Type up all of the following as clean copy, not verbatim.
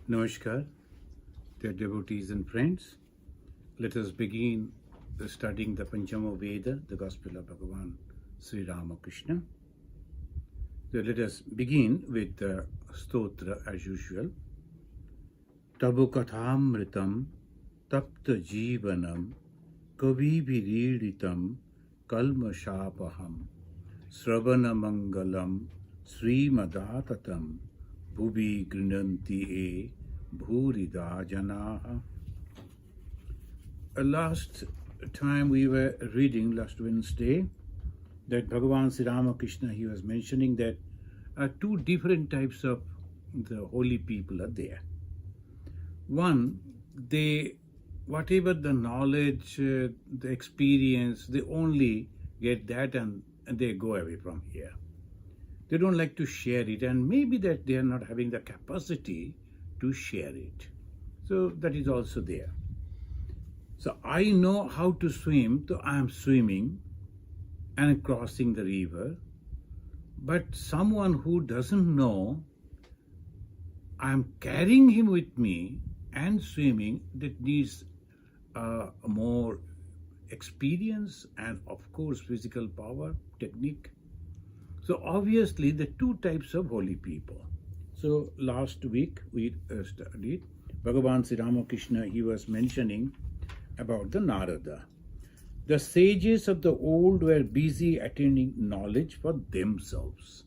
Namaskar, dear devotees and friends. Let us begin studying the Panchama Veda, the Gospel of Bhagavan Sri Ramakrishna. So let us begin with the stotra as usual. Tabu kathamritam tapta jivanam kavi viriritam kalmashapaham sravana mangalam srimadatatam bhuvi grinanti e bhurida janaha. Last time we were reading, last Wednesday, that Bhagavan Sri Ramakrishna, he was mentioning that two different types of the holy people are there. One, they, whatever the knowledge, the experience, they only get that and they go away from here. They don't like to share it, and maybe that they are not having the capacity to share it. So that is also there. So I know how to swim, so I am swimming and crossing the river. But someone who doesn't know, I am carrying him with me and swimming, that needs more experience and of course physical power, technique. So obviously the two types of holy people. So last week we studied Bhagavan Sri Ramakrishna, he was mentioning about the Narada. The sages of the old were busy attaining knowledge for themselves.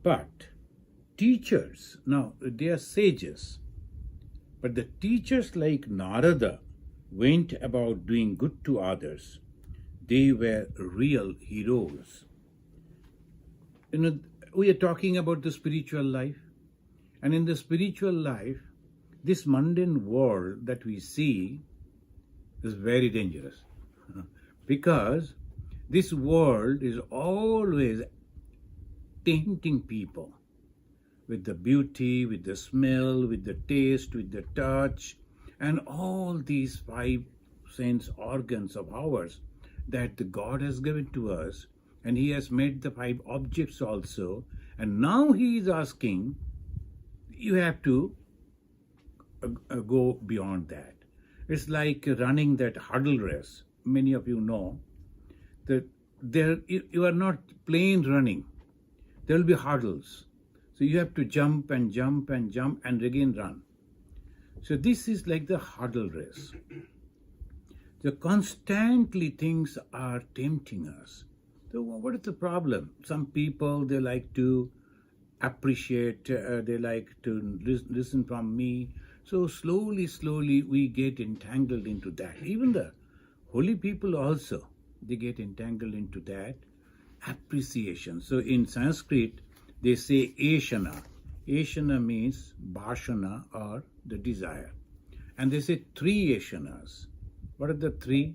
But teachers, now they are sages, but the teachers like Narada went about doing good to others. They were real heroes. We are talking about the spiritual life, and in the spiritual life, this mundane world that we see is very dangerous because this world is always tainting people with the beauty, with the smell, with the taste, with the touch, and all these five sense organs of ours that the God has given to us. And he has made the five objects also. And now he is asking, you have to go beyond that. It's like running that hurdle race. Many of you know that you are not plain running. There will be hurdles. So you have to jump and jump and jump and again run. So this is like the hurdle race. So constantly things are tempting us. So what is the problem? Some people, they like to appreciate, they like to listen from me. So slowly we get entangled into that. Even the holy people also, they get entangled into that appreciation. So in Sanskrit, they say Eshana. Eshana means Bhashana or the desire. And they say three Eshanas. What are the three?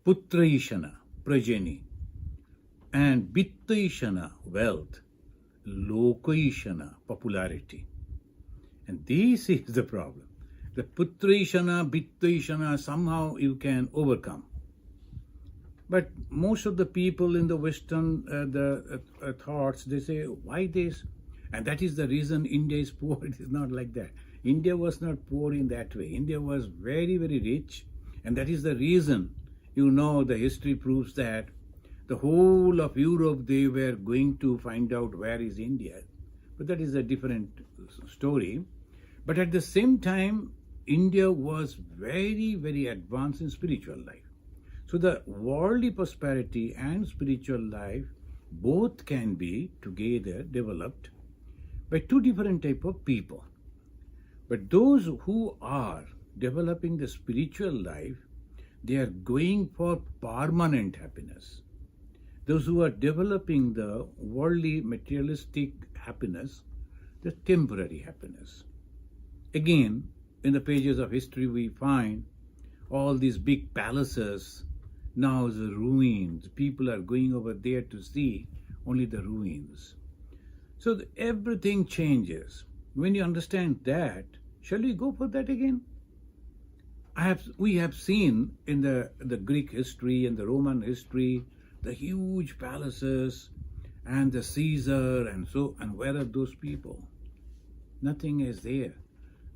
Putra Ishana, Prajani. And Vitta wealth, Loka popularity. And this is the problem. The Putra Vitta somehow you can overcome. But most of the people in the Western thoughts, they say, why this? And that is the reason India is poor. It is not like that. India was not poor in that way. India was very, very rich. And that is the reason, the history proves that the whole of Europe, they were going to find out where is India. But that is a different story. But at the same time, India was very, very advanced in spiritual life. So the worldly prosperity and spiritual life, both can be together developed by two different types of people. But those who are developing the spiritual life, they are going for permanent happiness. Those who are developing the worldly materialistic happiness, the temporary happiness. Again, in the pages of history, we find all these big palaces, now the ruins. People are going over there to see only the ruins. So everything changes. When you understand that, shall we go for that again? We have seen in the Greek history and the Roman history, the huge palaces and the Caesar and where are those people? Nothing is there.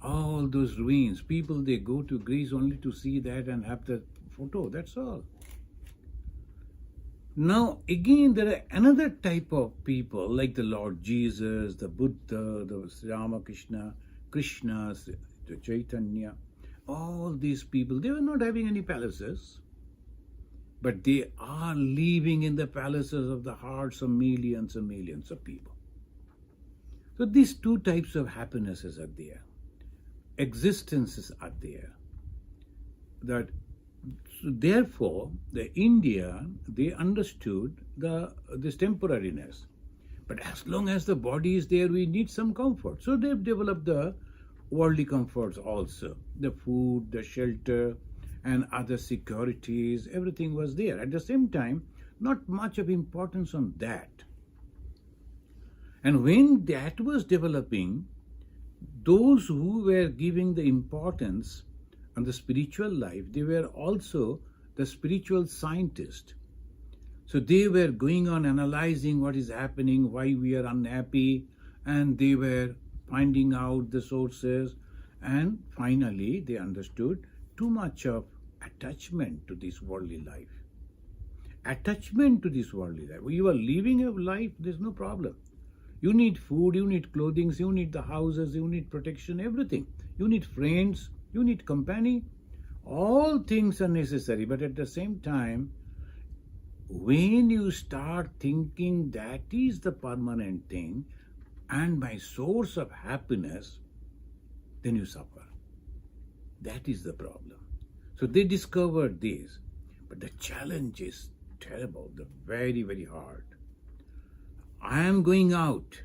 All those ruins. People, they go to Greece only to see that and have the photo. That's all. Now, again, there are another type of people like the Lord Jesus, the Buddha, the Sri Ramakrishna, Krishna, the Chaitanya. All these people, they were not having any palaces, but they are living in the palaces of the hearts of millions and millions of people. So these two types of happinesses are there. Existences are there. So therefore, the India, they understood this temporariness. But as long as the body is there, we need some comfort. So they've developed the worldly comforts also. The food, the shelter, and other securities, everything was there. At the same time, not much of importance on that. And when that was developing, those who were giving the importance on the spiritual life, they were also the spiritual scientists. So they were going on analyzing what is happening, why we are unhappy, and they were finding out the sources. And finally, they understood too much of attachment to this worldly life. Attachment to this worldly life. You are living a life, there's no problem. You need food, you need clothing, you need the houses, you need protection, everything. You need friends, you need company. All things are necessary, but at the same time, when you start thinking that is the permanent thing and my source of happiness, then you suffer. That is the problem. So they discovered this, but the challenge is terrible, very, very hard. I am going out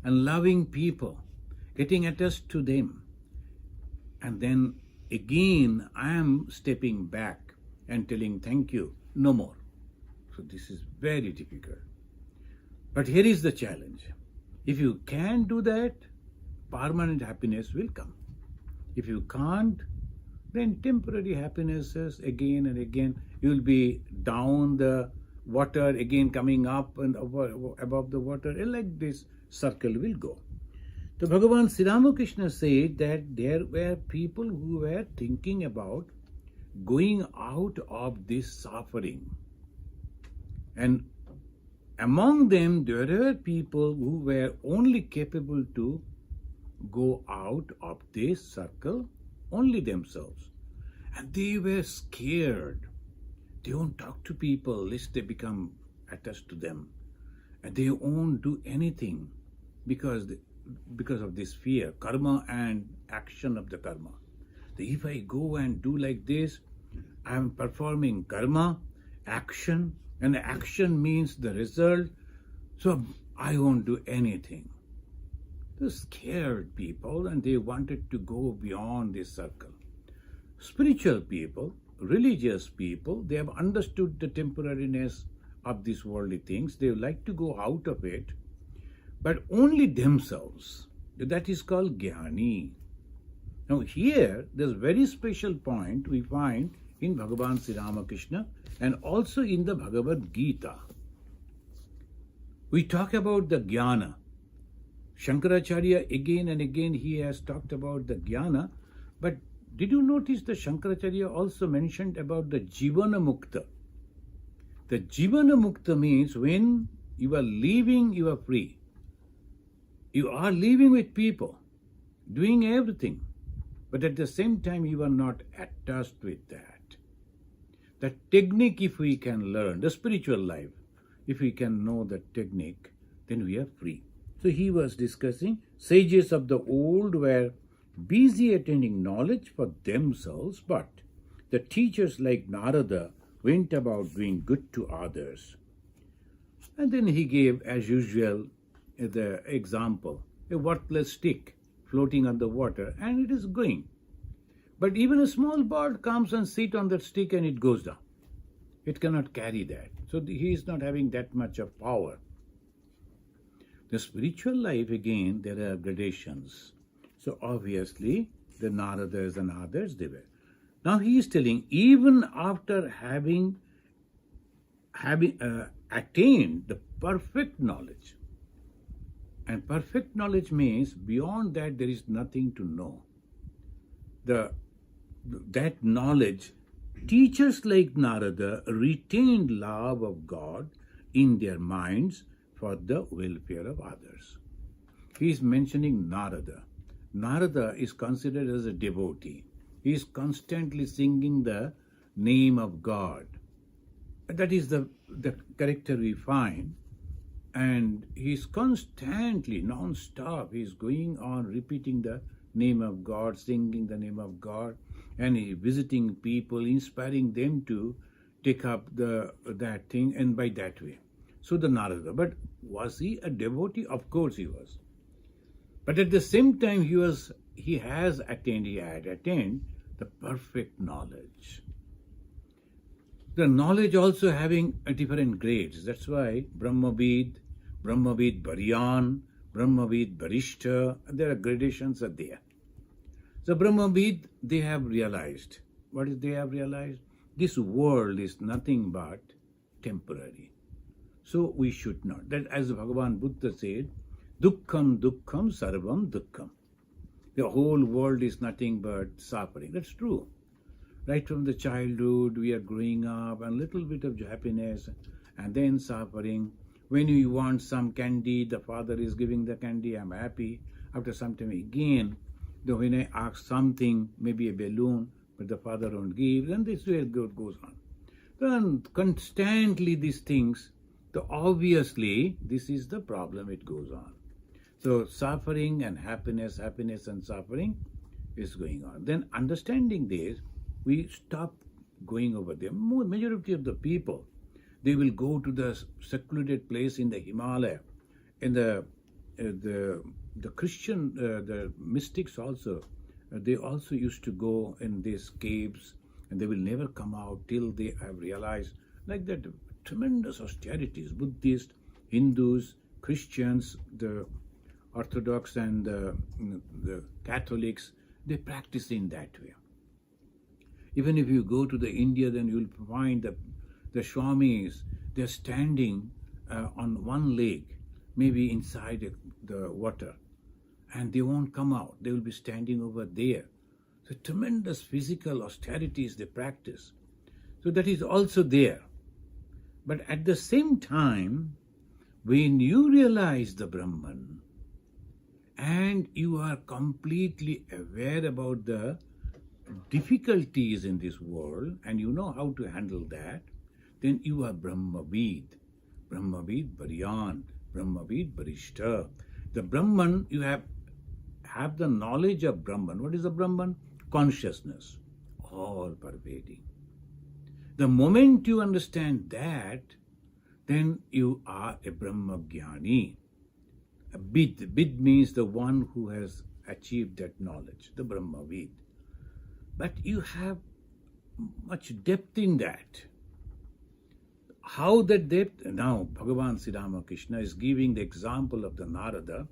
and loving people, getting attached to them, and then again I am stepping back and telling thank you, no more. So this is very difficult. But here is the challenge. If you can do that, permanent happiness will come. If you can't, then temporary happinesses again and again. You will be down the water, again coming up and above the water, and like this circle will go. So Bhagavan Sri Ramakrishna said that there were people who were thinking about going out of this suffering. And among them, there were people who were only capable to go out of this circle, only themselves. And they were scared. They won't talk to people lest they become attached to them. And they won't do anything because of this fear, karma and action of the karma. So if I go and do like this, I am performing karma, action, and action means the result. So I won't do anything. They're scared people and they wanted to go beyond this circle. Spiritual people, religious people, they have understood the temporariness of these worldly things. They like to go out of it, but only themselves. That is called jnani. Now here, there's a very special point we find in Bhagavan Sri Ramakrishna and also in the Bhagavad Gita. We talk about the jnana. Shankaracharya again and again he has talked about the jnana, but did you notice that Shankaracharya also mentioned about the jivana mukta? The jivana mukta means when you are living, you are free. You are living with people, doing everything, but at the same time you are not attached with that. The technique, if we can learn, the spiritual life, if we can know the technique, then we are free. So he was discussing sages of the old were busy attaining knowledge for themselves, but the teachers like Narada went about doing good to others. And then he gave, as usual, the example, a worthless stick floating on the water, and it is going. But even a small bird comes and sits on that stick and it goes down. It cannot carry that. So he is not having that much of power. The spiritual life, again, there are gradations. So obviously, the Naradas and others, they were. Now he is telling, even after having attained the perfect knowledge, And perfect knowledge means beyond that there is nothing to know. That knowledge, teachers like Narada retained love of God in their minds for the welfare of others. He is mentioning Narada. Narada is considered as a devotee. He is constantly singing the name of God. That is the character we find. And he is constantly, non-stop, he is going on repeating the name of God, singing the name of God, and he visiting people, inspiring them to take up that thing, and by that way. So the Narada. But was he a devotee? Of course he was. But at the same time, he had attained the perfect knowledge. The knowledge also having a different grades. That's why Brahmavid Bharyan, Brahmavid Barishta, there are gradations are there. So Brahmavid, they have realized. What is they have realized? This world is nothing but temporary. So we should not. That as Bhagavan Buddha said, Dukkham Dukkham Sarvam Dukkham. The whole world is nothing but suffering. That's true. Right from the childhood, we are growing up, and little bit of happiness, and then suffering. When you want some candy, the father is giving the candy, I'm happy. After some time again, when I ask something, maybe a balloon, but the father won't give, then this way it goes on. Then constantly these things, so obviously this is the problem, it goes on. So suffering and happiness and suffering is going on. Then understanding this, we stop going over there. Majority of the people, they will go to the secluded place in the Himalaya. And the Christian, the mystics also, they also used to go in these caves, and they will never come out till they have realized, like that, tremendous austerities. Buddhists, Hindus, Christians, the Orthodox and the Catholics, they practice in that way. Even if you go to the India, then you will find the Swamis, they're standing on one leg, maybe inside the water, and they won't come out. They will be standing over there. So tremendous physical austerities they practice. So that is also there. But at the same time, when you realize the Brahman, and you are completely aware about the difficulties in this world, and you know how to handle that, then you are Brahmavid Bharyan, Brahmavid Barishta. The Brahman, you have the knowledge of Brahman. What is the Brahman? Consciousness, all pervading. The moment you understand that, then you are a Brahmagyani. A Vid means the one who has achieved that knowledge, the Brahmavid. But you have much depth in that. How that depth? Now, Bhagavan Sri Ramakrishna is giving the example of the Narada,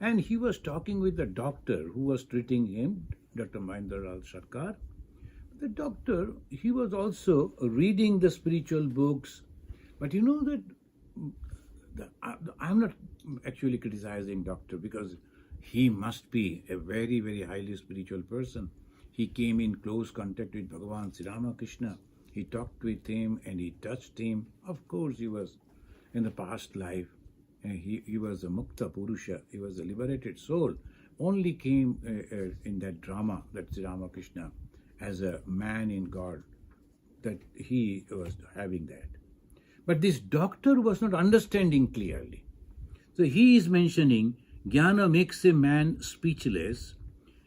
and he was talking with the doctor who was treating him, Dr. Mahendralal Sarkar. The doctor, he was also reading the spiritual books, but you know that I'm not actually criticizing doctor, because he must be a very, very highly spiritual person. He came in close contact with Bhagavan Sri Ramakrishna. He talked with him and he touched him. Of course, he was in the past life. And he was a Mukta Purusha. He was a liberated soul. Only came in that drama, that Sri Ramakrishna, as a man in God, that he was having that. But this doctor was not understanding clearly. So he is mentioning, Jnana makes a man speechless.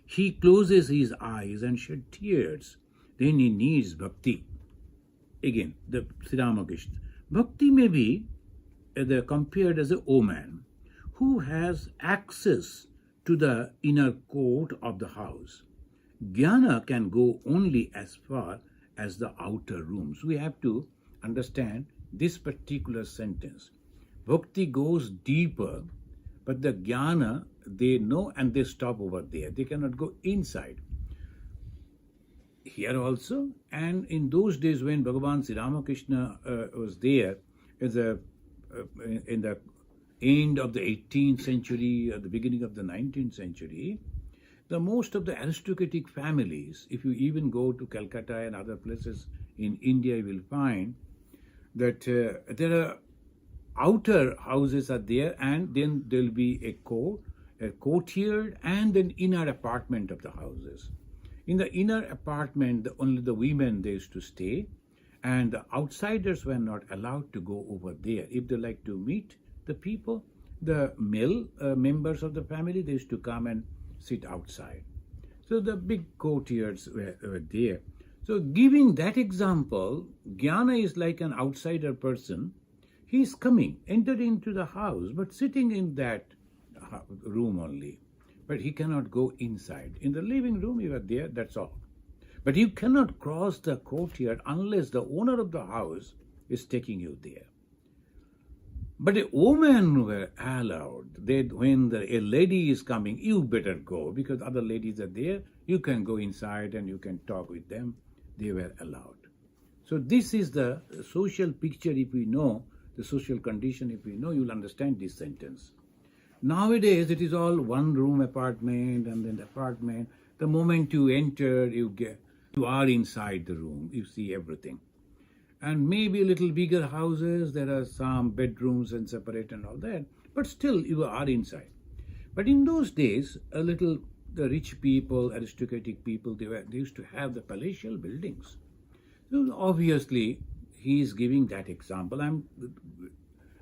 He closes his eyes and shed tears. Then he needs bhakti. Again, the Sri Ramakrishna. Bhakti may be compared as a oman who has access to the inner court of the house. Jnana can go only as far as the outer rooms. We have to understand this particular sentence. Bhakti goes deeper, but the jnana, they know and they stop over there. They cannot go inside. Here also, and in those days when Bhagavan Sri Ramakrishna was there in end of the 18th century or the beginning of the 19th century, the most of the aristocratic families, if you even go to Calcutta and other places in India, you will find that there are outer houses are there, and then there will be a courtyard, and then inner apartment of the houses. In the inner apartment, only the women they used to stay, and the outsiders were not allowed to go over there. If they like to meet the people, the male members of the family, they used to come and sit outside. So the big courtyards were there. So giving that example, Jnana is like an outsider person. He is coming, entered into the house, but sitting in that room only. But he cannot go inside. In the living room, you are there, that's all. But you cannot cross the courtyard unless the owner of the house is taking you there. But a woman were allowed. When a lady is coming, you better go, because other ladies are there. You can go inside and you can talk with them. They were allowed. So this is the social picture. If we know the social condition, if we know, you'll understand this sentence. Nowadays, it is all one-room apartment and then the apartment. The moment you enter, you are inside the room. You see everything. And maybe a little bigger houses, there are some bedrooms and separate and all that, but still you are inside. But in those days, the rich people, aristocratic people, they used to have the palatial buildings. So obviously, he is giving that example. I'm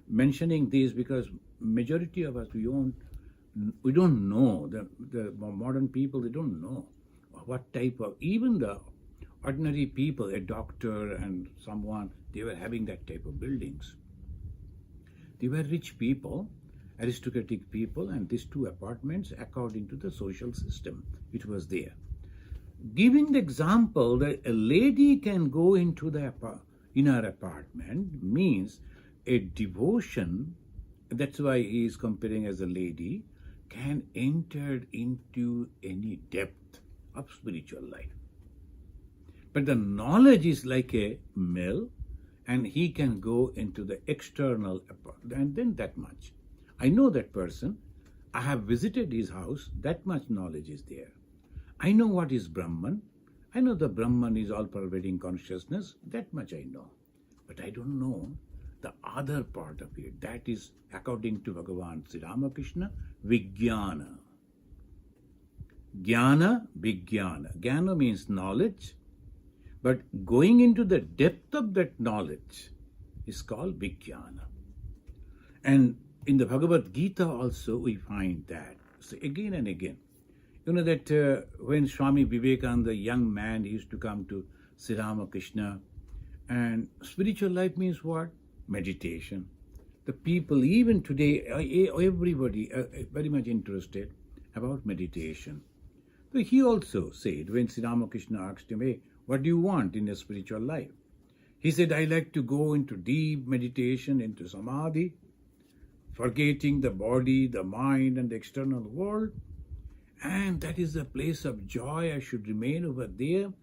mentioning this because majority of us, we don't know, the modern people, they don't know what type of, even the ordinary people, a doctor and someone, they were having that type of buildings. They were rich people, aristocratic people, and these two apartments according to the social system, it was there. Giving the example that a lady can go into the inner apartment means a devotion, that's why he is comparing as a lady, can enter into any depth of spiritual life. But the knowledge is like a mill, and he can go into the external apartment, and then that much. I know that person. I have visited his house. That much knowledge is there. I know what is Brahman. I know the Brahman is all-pervading consciousness. That much I know. But I don't know the other part of it. That is, according to Bhagavan Sri Ramakrishna, Vijnana. Jnana, Vijnana. Jnana means knowledge. But going into the depth of that knowledge is called Vijnana. And in the Bhagavad Gita also we find that. So again and again. You know that when Swami Vivekananda, the young man, he used to come to Sri Ramakrishna, and spiritual life means what? Meditation. The people, even today, everybody very much interested about meditation. So he also said, when Sri Ramakrishna asked him, hey, what do you want in a spiritual life? He said, I like to go into deep meditation, into samadhi, forgetting the body, the mind, and the external world. And that is the place of joy. I should remain over there.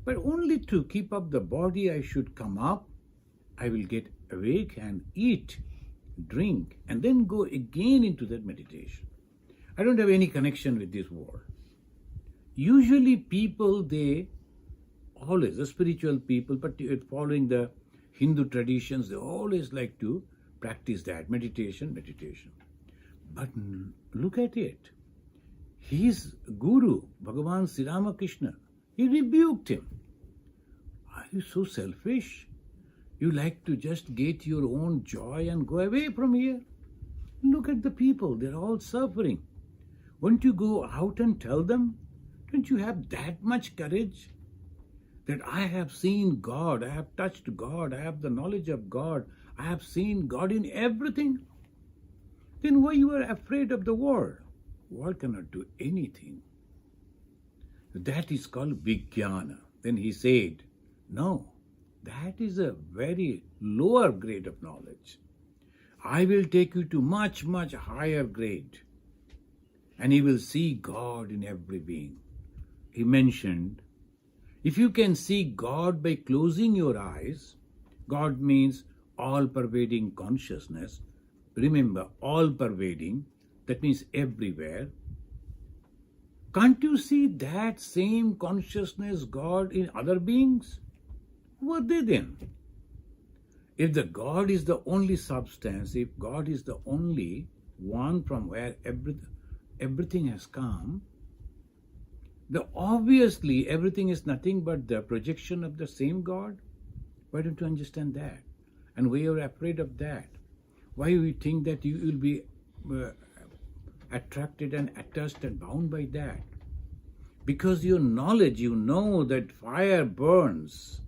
But only to keep up the body, I should come up. I will get awake and eat, drink, and then go again into that meditation. I don't have any connection with this world. Usually people, they always, the spiritual people, but following the Hindu traditions, they always like to practice that, meditation. But look at it. His guru, Bhagavan Sri Ramakrishna, he rebuked him. Are you so selfish? You like to just get your own joy and go away from here? Look at the people, they're all suffering. Won't you go out and tell them? Don't you have that much courage? That I have seen God, I have touched God, I have the knowledge of God, I have seen God in everything. Then why you are afraid of the world? World cannot do anything. That is called Vijnana. Then he said, no, that is a very lower grade of knowledge. I will take you to much, much higher grade. And you will see God in every being. He mentioned, if you can see God by closing your eyes, God means all-pervading consciousness, remember, all pervading, that means everywhere. Can't you see that same consciousness, God, in other beings? Who are they then? If the God is the only substance, if God is the only one from where everything has come, obviously everything is nothing but the projection of the same God. Why don't you understand that? And why are you afraid of that? Why do you think that you will be attracted and attached and bound by that? Because your knowledge, you know that fire burns.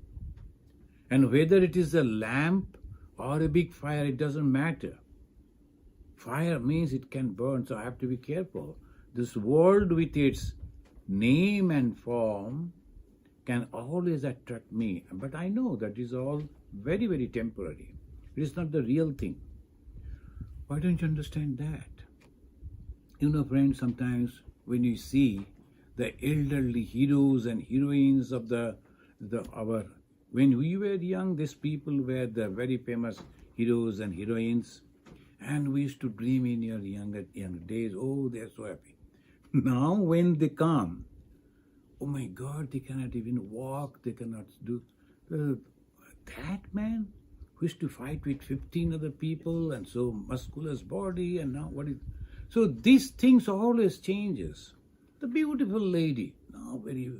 And whether it is a lamp or a big fire, it doesn't matter. Fire means it can burn, so I have to be careful. This world with its name and form can always attract me. But I know that is all very, very temporary. It is not the real thing. Why don't you understand that? You know, friends, sometimes when you see the elderly heroes and heroines of when we were young, these people were the very famous heroes and heroines, and we used to dream in your younger days, oh, they're so happy. Now when they come, oh my God, they cannot even walk, they cannot do. That man who used to fight with 15 other people and so muscular body, and now what is... So these things always changes. The beautiful lady, now very...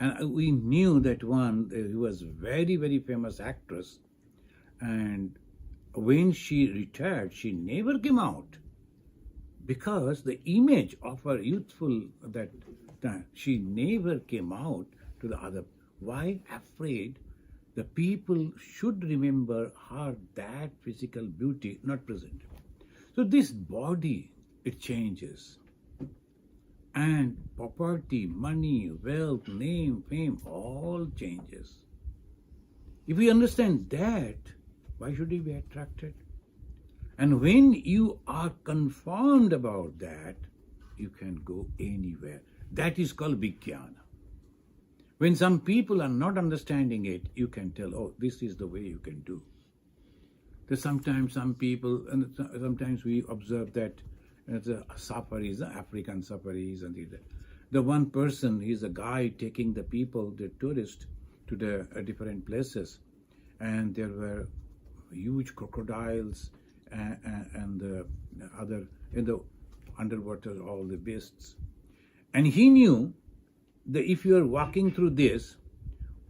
And we knew that one, who was very, very famous actress, and when she retired, she never came out because the image of her youthful that she never came out to the other. Why? Afraid the people should remember her, that physical beauty not present. So this body, it changes. And property, money, wealth, name, fame, all changes. If we understand that, why should we be attracted? And when you are confirmed about that, you can go anywhere. That is called Vijnana. When some people are not understanding it, you can tell, oh, this is the way you can do. There's sometimes some people, and sometimes we observe that the safaris, the African safaris, and the one person, he's a guy taking the people, the tourists, to the different places, and there were huge crocodiles and the other in the underwater, all the beasts, and he knew that if you are walking through this,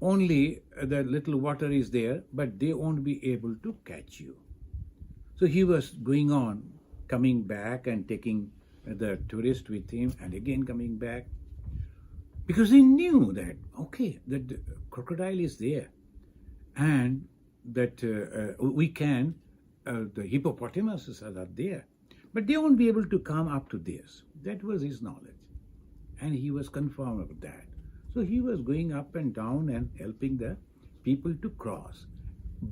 only the little water is there, but they won't be able to catch you. So he was going on, coming back and taking the tourist with him, and again coming back, because he knew that, okay, that the crocodile is there, and that we can, the hippopotamuses are there, but they won't be able to come up to this. That was his knowledge, and he was confirmed of that. So he was going up and down and helping the people to cross.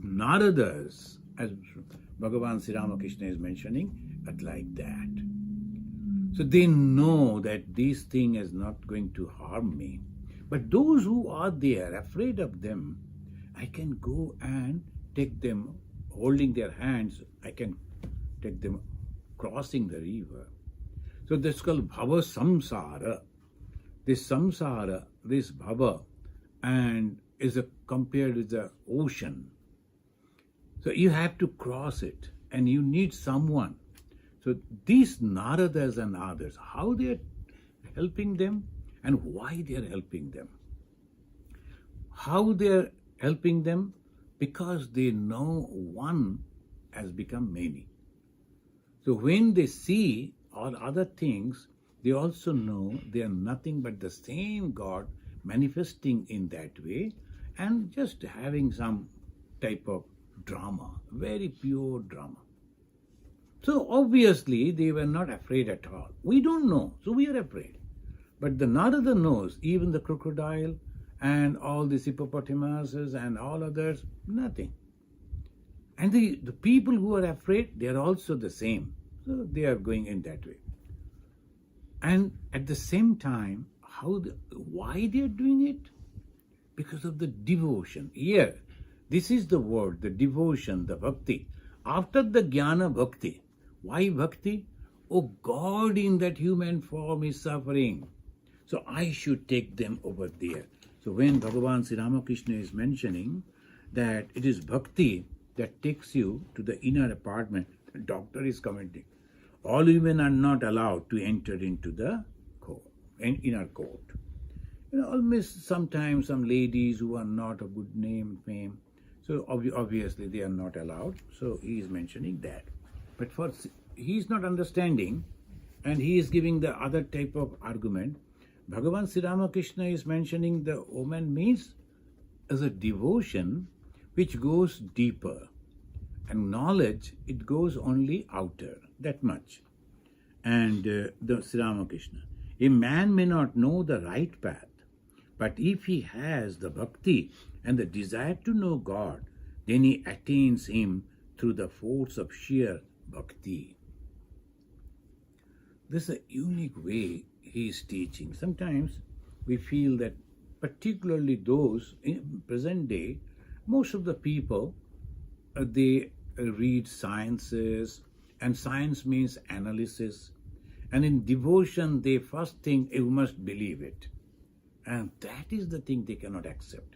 Naradas, as Bhagavan Sri Ramakrishna is mentioning, but like that. So they know that this thing is not going to harm me. But those who are there, afraid of them, I can go and take them, holding their hands, I can take them crossing the river. So that's called Bhava Samsara. This Samsara, this Bhava, and is compared with the ocean. So you have to cross it, and you need someone. So these Naradas and others, how they are helping them and why they are helping them. How they are helping them? Because they know one has become many. So when they see all other things, they also know they are nothing but the same God manifesting in that way and just having some type of drama, very pure drama. So obviously they were not afraid at all. We don't know, so we are afraid. But the Narada knows, even the crocodile and all the hippopotamuses and all others, nothing. And the people who are afraid, they are also the same. So they are going in that way. And at the same time, why they are doing it? Because of the devotion. Here, this is the word, the devotion, the bhakti. after the jnana bhakti. Why bhakti? Oh, God in that human form is suffering. So I should take them over there. So when Bhagavan Sri Ramakrishna is mentioning that it is bhakti that takes you to the inner apartment, the doctor is commenting, all women are not allowed to enter into the inner court. Almost sometimes some ladies who are not of good name, fame, so obviously they are not allowed. So he is mentioning that. But he is not understanding, and he is giving the other type of argument. Bhagavan Sri Ramakrishna is mentioning the woman means as a devotion which goes deeper, and knowledge, it goes only outer, that much. And the Sri Ramakrishna, a man may not know the right path, but if he has the bhakti and the desire to know God, then he attains him through the force of sheer bhakti. This is a unique way he is teaching. Sometimes we feel that particularly those in present day, most of the people, they read sciences, and science means analysis. And in devotion, they first think you must believe it. And that is the thing they cannot accept.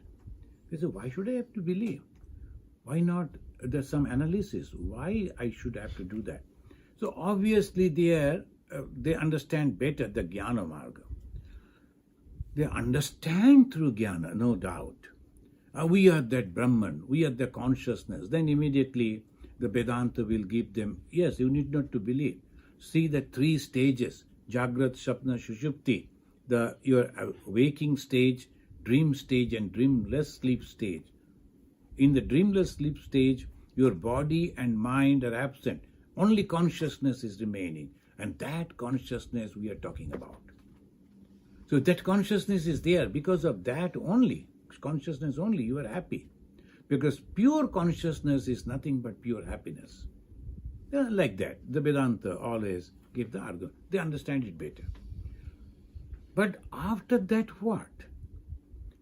They say, why should I have to believe? Why not? There's some analysis. Why I should have to do that? So obviously they understand better the Jnana Marga. They understand through Jnana, no doubt. We are that Brahman, we are the consciousness. Then immediately the Vedanta will give them, yes, you need not to believe. See the three stages, Jagrat, Shapna, Shushupti, your waking stage, dream stage, and dreamless sleep stage. In the dreamless sleep stage, your body and mind are absent. Only consciousness is remaining. And that consciousness we are talking about. So that consciousness is there. Because of that only, consciousness only, you are happy. Because pure consciousness is nothing but pure happiness. Like that. The Vedanta always give the argument. They understand it better. But after that what?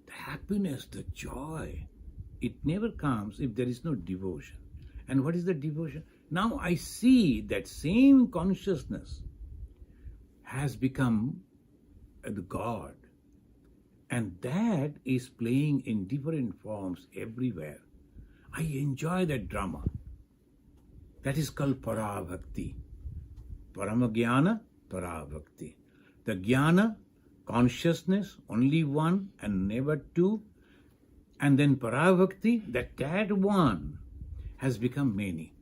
The happiness, the joy, it never comes if there is no devotion. And what is the devotion? Now I see that same consciousness has become the God. And that is playing in different forms everywhere. I enjoy that drama. That is called Parabhakti. Paramajnana, Parabhakti. The Jnana, consciousness, only one and never two. And then Parabhakti, that one has become many.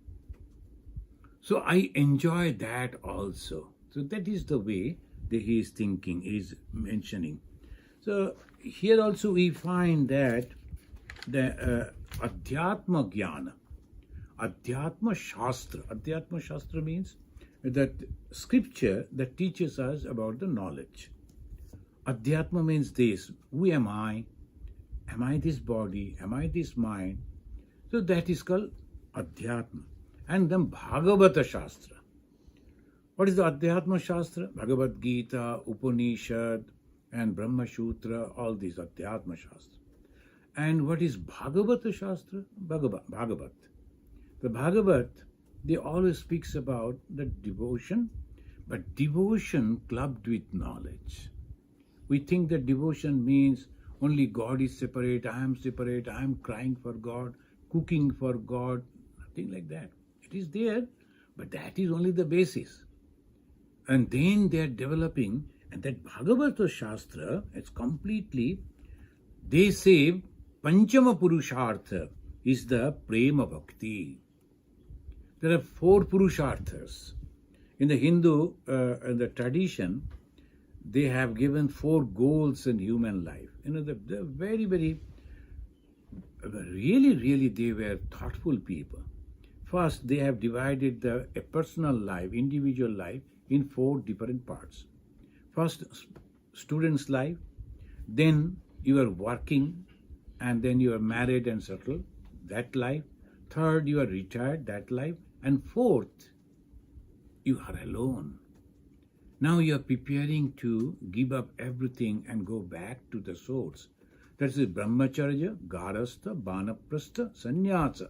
So I enjoy that also. So that is the way that he is thinking, he is mentioning. So here also we find that the Adhyatma Jnana, Adhyatma Shastra. Adhyatma Shastra means that scripture that teaches us about the knowledge. Adhyatma means this, who am I? Am I this body? Am I this mind? So that is called Adhyatma. And then Bhagavata Shastra. What is the Adhyatma Shastra? Bhagavad Gita, Upanishad, and Brahma Sutra, all these Adhyatma Shastra. And what is Bhagavata Shastra? Bhagavat. The Bhagavat, they always speaks about the devotion, but devotion clubbed with knowledge. We think that devotion means only God is separate, I am separate, I am crying for God, cooking for God, nothing like that. It is there, but that is only the basis. And then they are developing, and that Bhagavata Shastra is completely, they say, Panchama Purushartha is the Prema Bhakti. There are 4 Purusharthas. In the Hindu, in the tradition, they have given 4 goals in human life. They're very, very, really, they were thoughtful people. First, they have divided a personal life, individual life, in 4 different parts. First, student's life, then you are working, and then you are married and settled, that life. Third, you are retired, that life. And fourth, you are alone. Now you are preparing to give up everything and go back to the source. That is Brahmacharya, Garastha, Banaprastha, Sannyasa.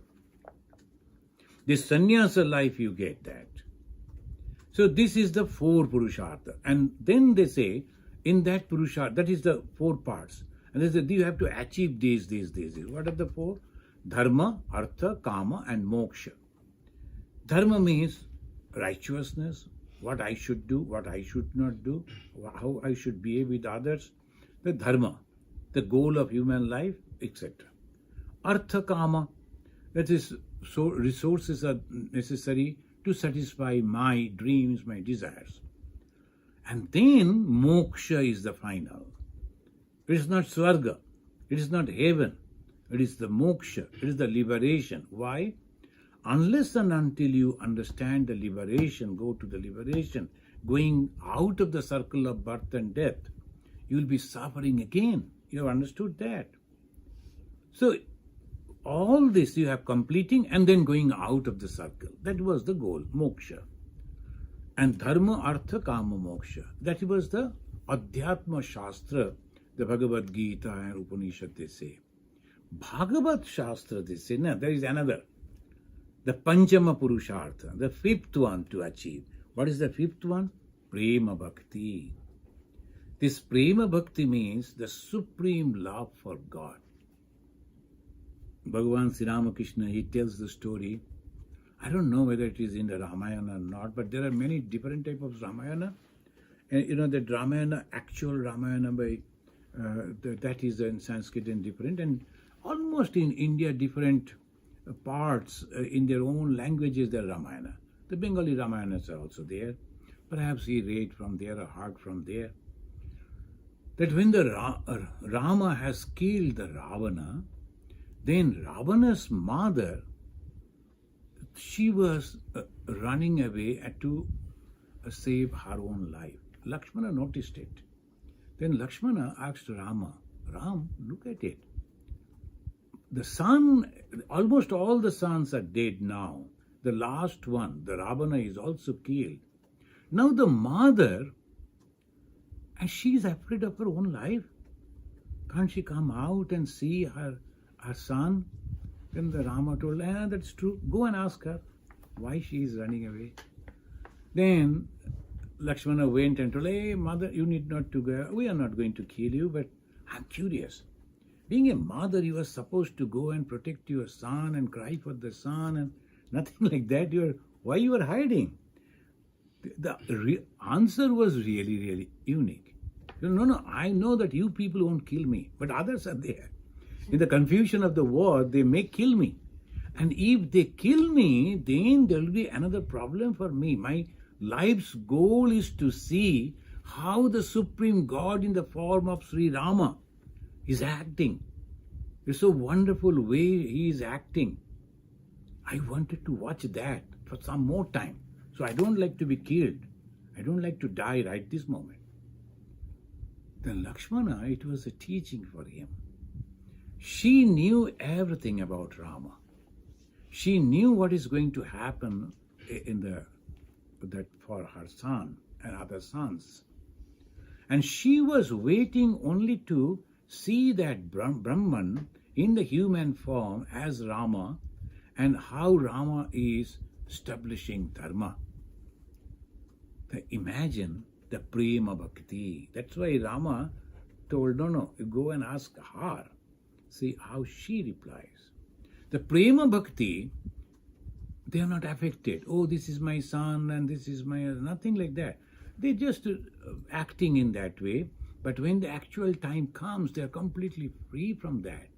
This sannyasa life, you get that. So this is the 4 purushartha. And then they say, in that purushartha, that is the 4 parts. And they say, you have to achieve these. What are the 4? Dharma, artha, kama, and moksha. Dharma means righteousness, what I should do, what I should not do, how I should behave with others. The dharma, the goal of human life, etc. Artha, kama, that is, so resources are necessary to satisfy my dreams, my desires. And then moksha is the final. It is not swarga, it is not heaven, it is the moksha, it is the liberation. Why? Unless and until you understand the liberation, go to the liberation, going out of the circle of birth and death, you will be suffering again. You have understood that. So all this you have completing and then going out of the circle. That was the goal, moksha. And dharma, artha, kama, moksha. That was the Adhyatma Shastra, the Bhagavad Gita and Upanishad, they say. Bhagavad Shastra, they say, no, there is another. The Panchama Purushartha, the 5th one to achieve. What is the 5th one? Prema Bhakti. This Prema Bhakti means the supreme love for God. Bhagavan Sri Ramakrishna, he tells the story. I don't know whether it is in the Ramayana or not, but there are many different types of Ramayana. And you know, the Ramayana, actual Ramayana, that is in Sanskrit and different. And almost in India, different parts in their own languages, the Ramayana. The Bengali Ramayanas are also there. Perhaps he read from there or heard from there. That when the Rama has killed the Ravana, then Ravana's mother, she was running away to save her own life. Lakshmana noticed it. Then Lakshmana asked Rama, Ram, look at it. The son, almost all the sons are dead now. The last one, the Ravana, is also killed. Now the mother, and she is afraid of her own life. Can't she come out and see her son? Then the Rama told, that's true. Go and ask her why she is running away. Then Lakshmana went and told, hey, mother, you need not to go. We are not going to kill you, but I'm curious. Being a mother, you are supposed to go and protect your son and cry for the son and nothing like that. Why you are hiding? The answer was really, really unique. No, I know that you people won't kill me, but others are there. In the confusion of the war, they may kill me. And if they kill me, then there will be another problem for me. My life's goal is to see how the Supreme God in the form of Sri Rama is acting. It's so wonderful way he is acting. I wanted to watch that for some more time. So I don't like to be killed. I don't like to die right this moment. Then Lakshmana, it was a teaching for him. She knew everything about Rama. She knew what is going to happen that for her son and other sons. And she was waiting only to see that Brahman in the human form as Rama and how Rama is establishing dharma. Imagine the Prema Bhakti. That's why Rama told, no, you go and ask her. See how she replies. The Prema Bhakti, they are not affected. Oh, this is my son and this is my... Nothing like that. They're just acting in that way. But when the actual time comes, they are completely free from that.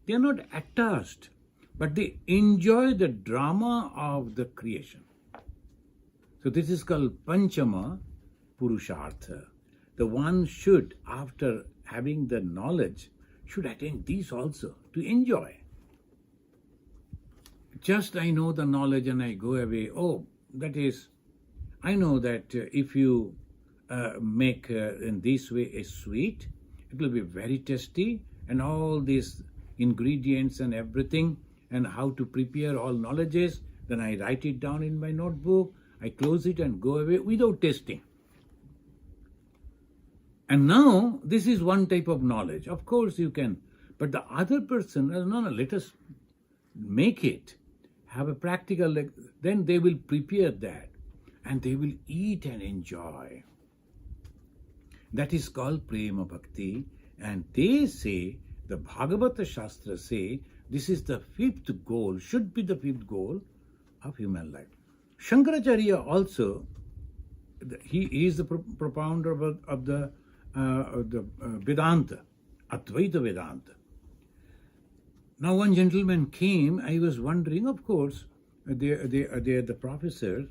They are not attached, but they enjoy the drama of the creation. So this is called Panchama Purushartha. The one should, after having the knowledge, should attain these also to enjoy. Just I know the knowledge and I go away. Oh, that is, I know that if you make in this way a sweet, it will be very tasty, and all these ingredients and everything and how to prepare all knowledges, then I write it down in my notebook, I close it and go away without tasting. And now this is one type of knowledge. Of course you can, but the other person, no, let us make it, have a practical, then they will prepare that and they will eat and enjoy. That is called Prema Bhakti, and they say, the Bhagavata Shastra say, this is the fifth goal, should be the fifth goal of human life. Shankaracharya also, he is the propounder of the Vedanta, Advaita Vedanta. Now one gentleman came, I was wondering, of course, they are the professor,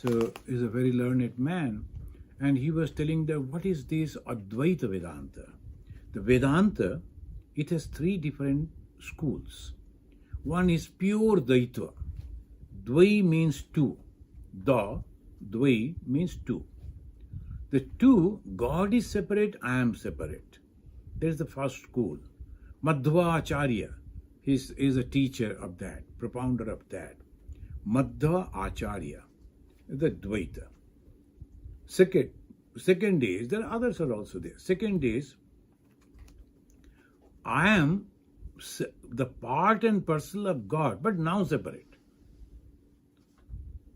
so he's a very learned man, and he was telling them, what is this Advaita Vedanta? The Vedanta, it has three different schools. One is pure Dvaita. Dvai means two. Dvai means two. The two, God is separate, I am separate. That is the first school. Madhva Acharya is a teacher of that, propounder of that. Madhva Acharya, the Dvaita. Second is, there are others are also there. Second is, I am the part and parcel of God, but now separate.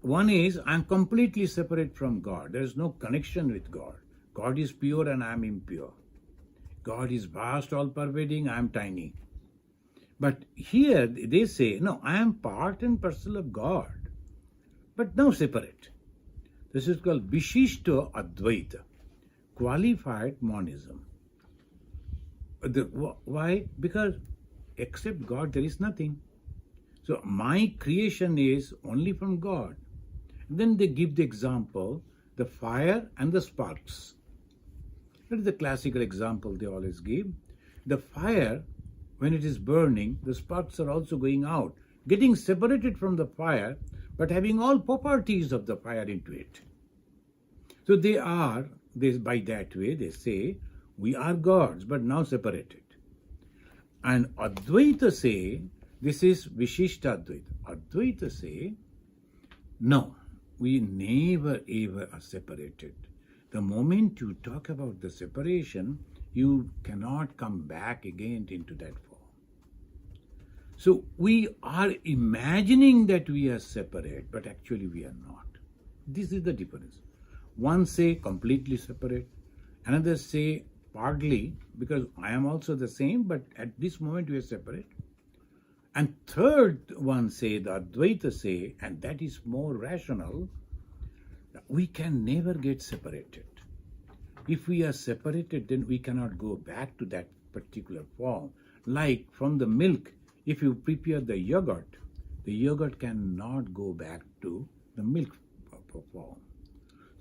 One is, I am completely separate from God. There is no connection with God. God is pure and I am impure. God is vast, all-pervading, I am tiny. But here they say, no, I am part and parcel of God, but now separate. This is called Vishishta Advaita, qualified monism. Why? Because except God there is nothing. So my creation is only from God. Then they give the example, the fire and the sparks. That is the classical example they always give. The fire, when it is burning, the sparks are also going out, getting separated from the fire, but having all properties of the fire into it. So by that way, they say, we are gods, but now separated. And Advaita say, this is Vishishta Advaita. Advaita say, no, we never ever are separated. The moment you talk about the separation, you cannot come back again into that form. So we are imagining that we are separate, but actually we are not. This is the difference. One say completely separate, another say partly, because I am also the same, but at this moment we are separate. And third one say, the Advaita say, and that is more rational, we can never get separated. If we are separated, then we cannot go back to that particular form. Like from the milk, if you prepare the yogurt cannot go back to the milk form.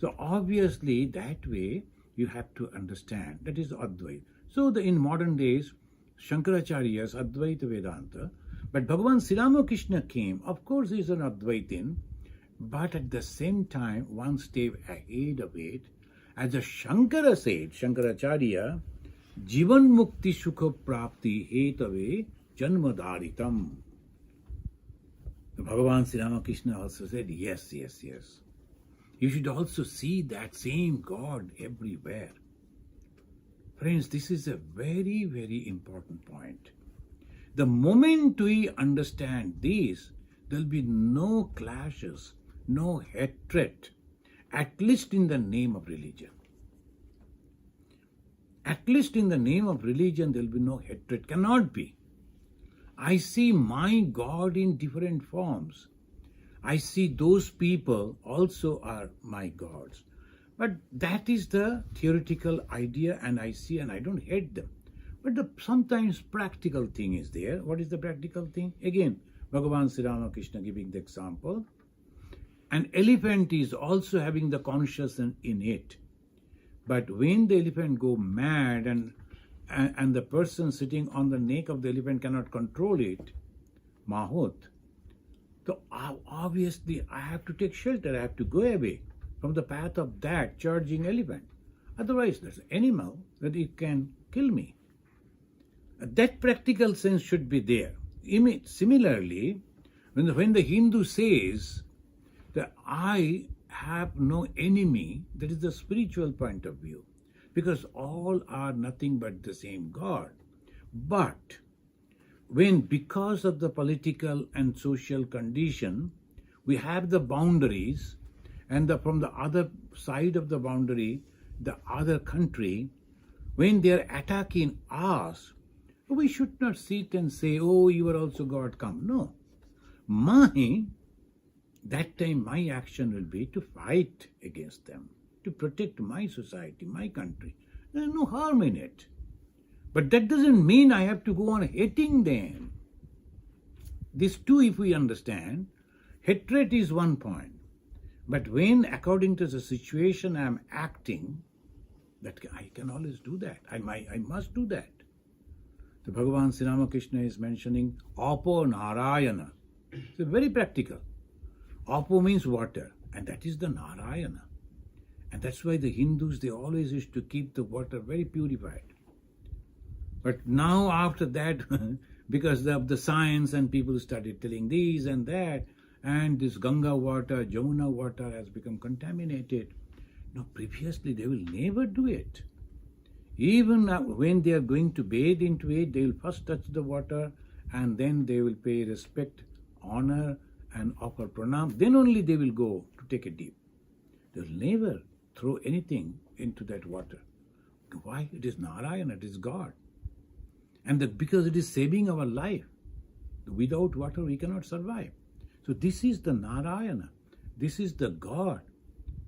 So obviously that way you have to understand, that is Advaita. So in modern days, Shankaracharya's Advaita Vedanta, but Bhagavan Sri Ramakrishna came, of course he is an Advaitin, but at the same time, one step ahead of it, as the Shankara said, Shankaracharya, Jivan Mukti Sukha Prapti Hetave Janmadharitam. Bhagavan Sri Ramakrishna also said, yes. You should also see that same God everywhere. Friends, this is a very, very important point. The moment we understand this, there will be no clashes, no hatred, at least in the name of religion. At least in the name of religion, there will be no hatred. Cannot be. I see my God in different forms. I see those people also are my gods. But that is the theoretical idea, and I see and I don't hate them. But the sometimes practical thing is there. What is the practical thing? Again, Bhagavan Sri Ramakrishna giving the example. An elephant is also having the consciousness in it. But when the elephant go mad and the person sitting on the neck of the elephant cannot control it, Mahut, so obviously I have to take shelter, I have to go away from the path of that charging elephant. Otherwise, there's an animal that it can kill me. That practical sense should be there. Similarly, when the Hindu says that I have no enemy, that is the spiritual point of view, because all are nothing but the same God. But when because of the political and social condition, we have the boundaries, and from the other side of the boundary, the other country, when they are attacking us, we should not sit and say, oh, you are also God, come. No. That time my action will be to fight against them, to protect my society, my country. There is no harm in it. But that doesn't mean I have to go on hating them. This too, if we understand, hatred is one point. But when, according to the situation, I am acting, that I can always do that. I must do that. The Bhagavan Sri Ramakrishna is mentioning Apo Narayana. It's very practical. Apo means water, and that is the Narayana. And that's why the Hindus, they always used to keep the water very purified. But now after that, because of the science and people started telling this and that, and this Ganga water, Jamuna water has become contaminated. No, previously they will never do it. Even when they are going to bathe into it, they will first touch the water and then they will pay respect, honor and offer pranam. Then only they will go to take a dip. They will never throw anything into that water. Why? It is Narayana, it is God. And because it is saving our life. Without water we cannot survive. So this is the Narayana. This is the God,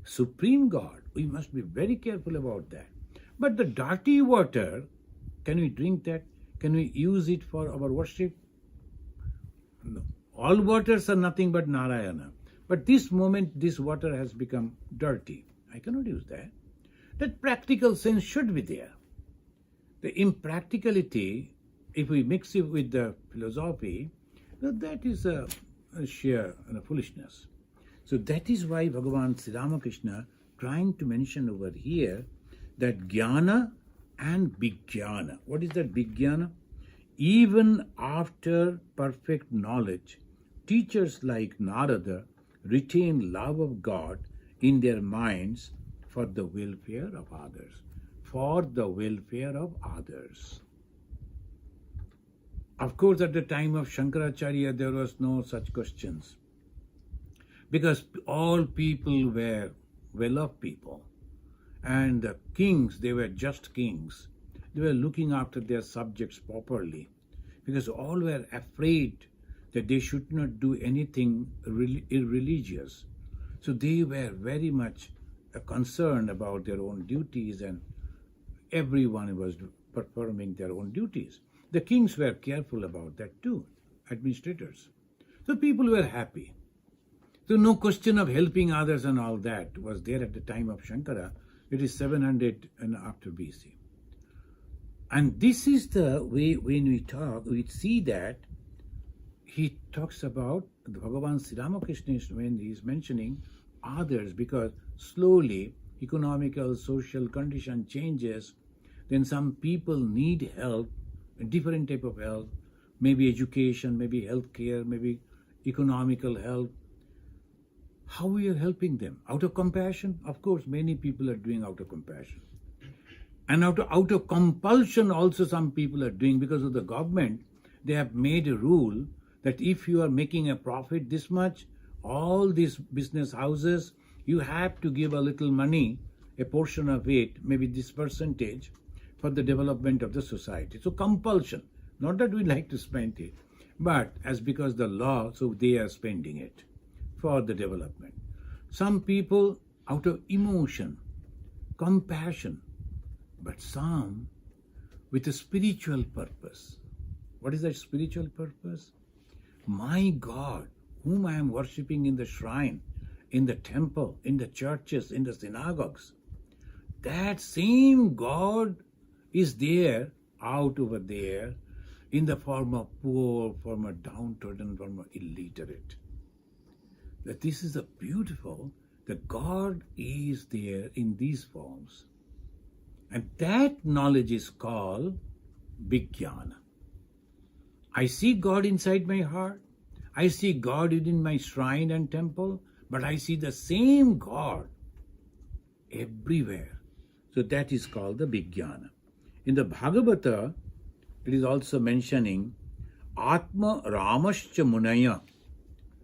Supreme God. We must be very careful about that. But the dirty water, can we drink that? Can we use it for our worship? No. All waters are nothing but Narayana. But this moment, this water has become dirty. I cannot use that. That practical sense should be there. The impracticality, if we mix it with the philosophy, that is a sheer foolishness. So that is why Bhagavan Sri Ramakrishna trying to mention over here that Jnana and Vijnana. What is that Vijnana? Even after perfect knowledge, teachers like Narada retain love of God in their minds for the welfare of others. For the welfare of others. Of course, at the time of Shankaracharya, there was no such questions. Because all people were well-off people. And the kings, they were just kings. They were looking after their subjects properly. Because all were afraid that they should not do anything irreligious. So they were very much concerned about their own duties, and everyone was performing their own duties. The kings were careful about that too, administrators. So people were happy. So no question of helping others and all that was there at the time of Shankara. It is 700 and after BC. And this is the way when we talk, we see that he talks about the Bhagavan Sri Ramakrishna when he is mentioning others, because slowly economical, social condition changes, then some people need help, a different type of help, maybe education, maybe healthcare, maybe economical help. How we are helping them? Out of compassion? Of course, many people are doing out of compassion. And out of compulsion also some people are doing, because of the government. They have made a rule that if you are making a profit this much, all these business houses, you have to give a little money, a portion of it, maybe this percentage, for the development of the society. So compulsion, not that we like to spend it, but as because the law, so they are spending it for the development. Some people out of emotion, compassion, but some with a spiritual purpose. What is that spiritual purpose? My God, whom I am worshipping in the shrine, in the temple, in the churches, in the synagogues, that same God is there, out over there, in the form of poor, form of downtrodden, form of illiterate. That this is a beautiful, that God is there in these forms. And that knowledge is called Vijnana. I see God inside my heart. I see God within my shrine and temple, but I see the same God everywhere. So that is called the Vijnana. In the Bhagavata, it is also mentioning Atma Ramascha Munaya,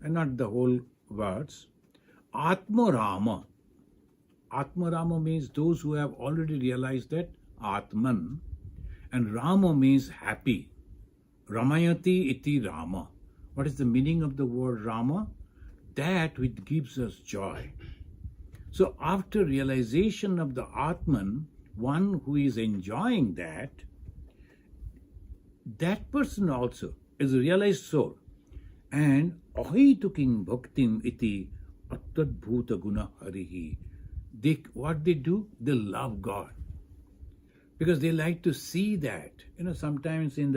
and not the whole words. Atma Rama. Atma Rama means those who have already realized that Atman, and Rama means happy. Ramayati iti Rama. What is the meaning of the word Rama? That which gives us joy. So after realization of the Atman, one who is enjoying that, that person also is a realized soul. And ahituking bhaktim iti attadbhuta guna harihi. What they do? They love God. Because they like to see that. Sometimes in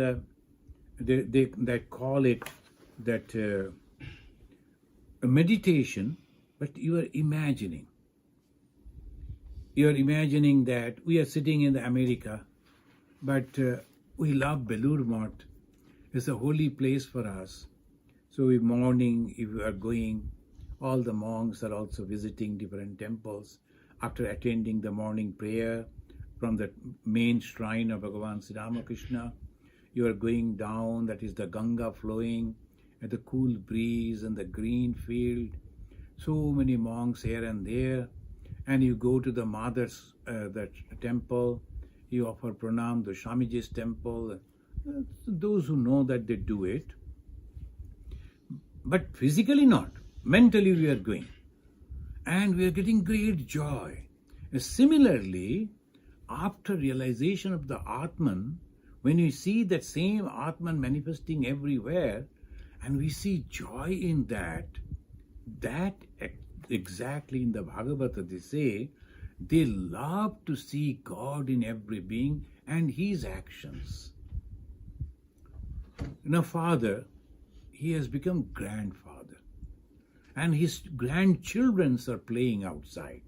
they call it that a meditation, but you are imagining. You are imagining that we are sitting in America, but we love Belur Math. It's a holy place for us. So in morning, if we are going, all the monks are also visiting different temples. After attending the morning prayer from the main shrine of Bhagavan Sri Ramakrishna, you are going down, that is the Ganga flowing, and the cool breeze and the green field. So many monks here and there. And you go to the mother's the temple, you offer pranam to Swamiji's temple. Those who know that, they do it. But physically not. Mentally we are going. And we are getting great joy. And similarly, after realization of the Atman, when we see that same Atman manifesting everywhere, and we see joy in that exactly in the Bhagavata they say, they love to see God in every being and His actions. Father, he has become grandfather, and his grandchildren are playing outside.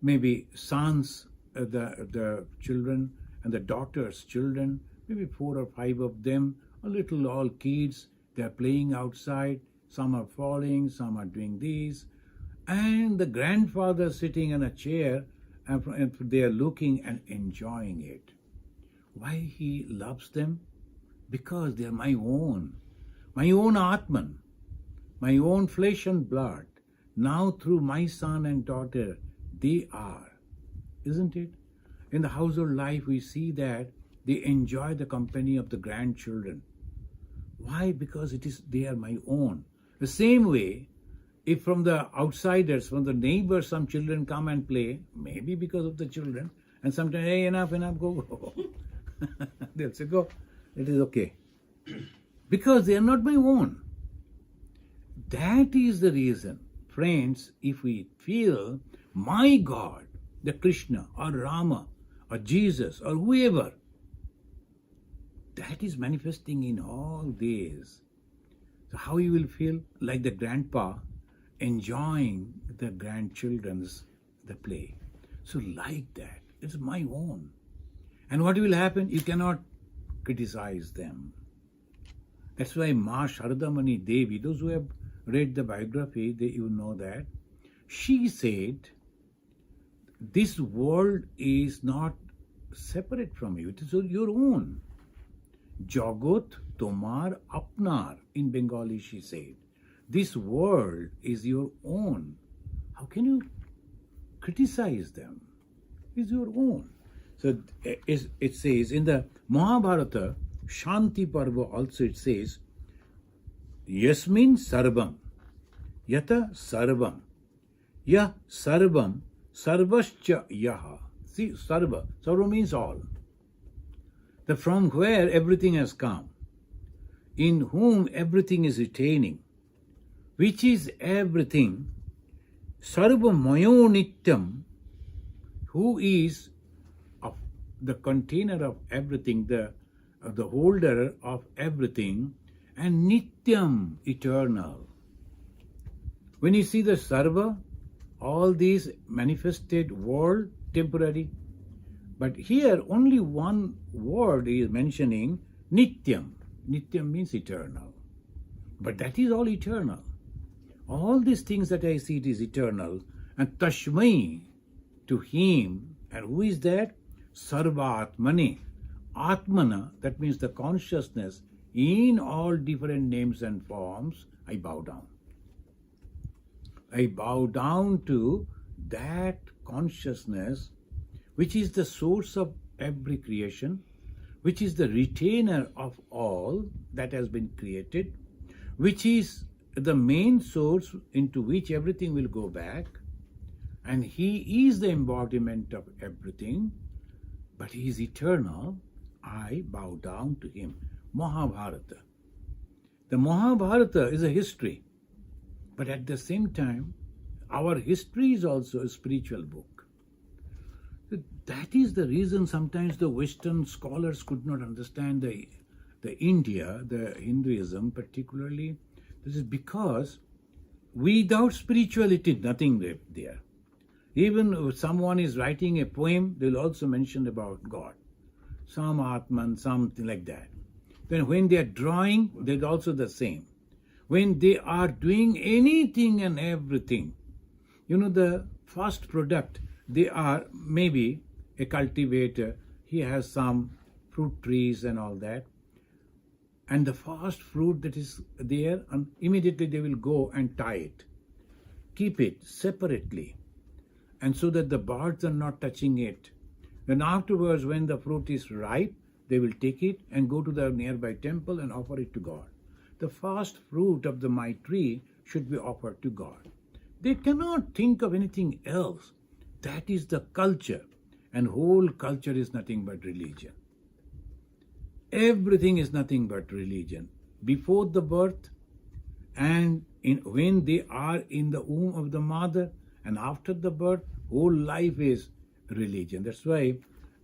Maybe sons, the children, and the daughters' children, maybe 4 or 5 of them, all kids, they are playing outside. Some are falling, some are doing this. And the grandfather sitting in a chair, and they are looking and enjoying it. Why he loves them? Because they are my own Atman, my own flesh and blood. Now through my son and daughter, they are. Isn't it? In the household life, we see that they enjoy the company of the grandchildren. Why? Because they are my own. The same way, if from the outsiders, from the neighbors, some children come and play, maybe because of the children, and sometimes, hey, enough, go. They'll say, go, it is okay. Because they are not my own. That is the reason, friends, if we feel my God, the Krishna or Rama or Jesus or whoever, that is manifesting in all these. So how you will feel? Like the grandpa enjoying the grandchildren's the play. So like that, it's my own. And what will happen? You cannot criticize them. That's why Ma Sharadamani Devi, those who have read the biography, you know that. She said, this world is not separate from you. It is your own. Jagat tomar apnar. In Bengali she said, this world is your own. How can you criticize them? It's your own. So it says in the Mahabharata, Shanti Parva also it says, Yasmin Sarvam, Yata Sarvam, Yah Sarvam, Sarvascha Yaha. See, Sarva. Sarva means all. That from where everything has come, in whom everything is retaining, which is everything, Sarva Mayo Nityam, who is of the container of everything, the holder of everything, and Nityam, eternal. When you see the Sarva, all these manifested world, temporary. But here only one word is mentioning Nityam. Nityam means eternal. But that is all eternal. All these things that I see, it is eternal. And Tashmai, to him, and who is that? Sarva Atmane. Atmana, that means the consciousness, in all different names and forms, I bow down. I bow down to that consciousness which is the source of every creation, which is the retainer of all that has been created, which is the main source into which everything will go back, and He is the embodiment of everything, but He is eternal. I bow down to Him. Mahabharata. The Mahabharata is a history, but at the same time, our history is also a spiritual book. That is the reason sometimes the Western scholars could not understand the India, the Hinduism particularly. This is because without spirituality, nothing there. Even if someone is writing a poem, they'll also mention about God. Some Atman, something like that. Then when they are drawing, they're also the same. When they are doing anything and everything, the first product, they are maybe a cultivator. He has some fruit trees and all that. And the first fruit that is there, and immediately they will go and tie it. Keep it separately. And so that the birds are not touching it. Then afterwards, when the fruit is ripe, they will take it and go to the nearby temple and offer it to God. The first fruit of my tree should be offered to God. They cannot think of anything else. That is the culture. And whole culture is nothing but religion. Everything is nothing but religion. Before the birth, and when they are in the womb of the mother, and after the birth, whole life is religion. That's why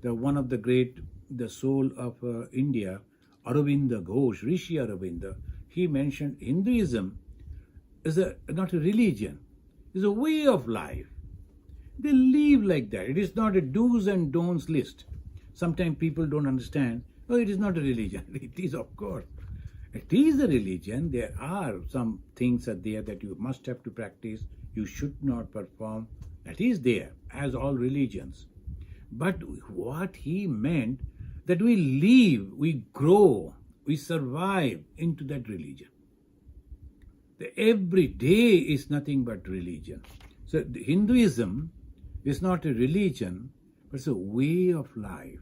one of the great, the soul of India, Aurobindo Ghosh, Rishi Aurobindo, he mentioned Hinduism is not a religion, it's a way of life. They live like that. It is not a do's and don'ts list. Sometimes people don't understand, it is not a religion. It is, of course. It is a religion. There are some things are there that you must have to practice. You should not perform. That is there, as all religions. But what he meant, that we live, we grow, we survive into that religion. The every day is nothing but religion. So Hinduism is not a religion, but it's a way of life.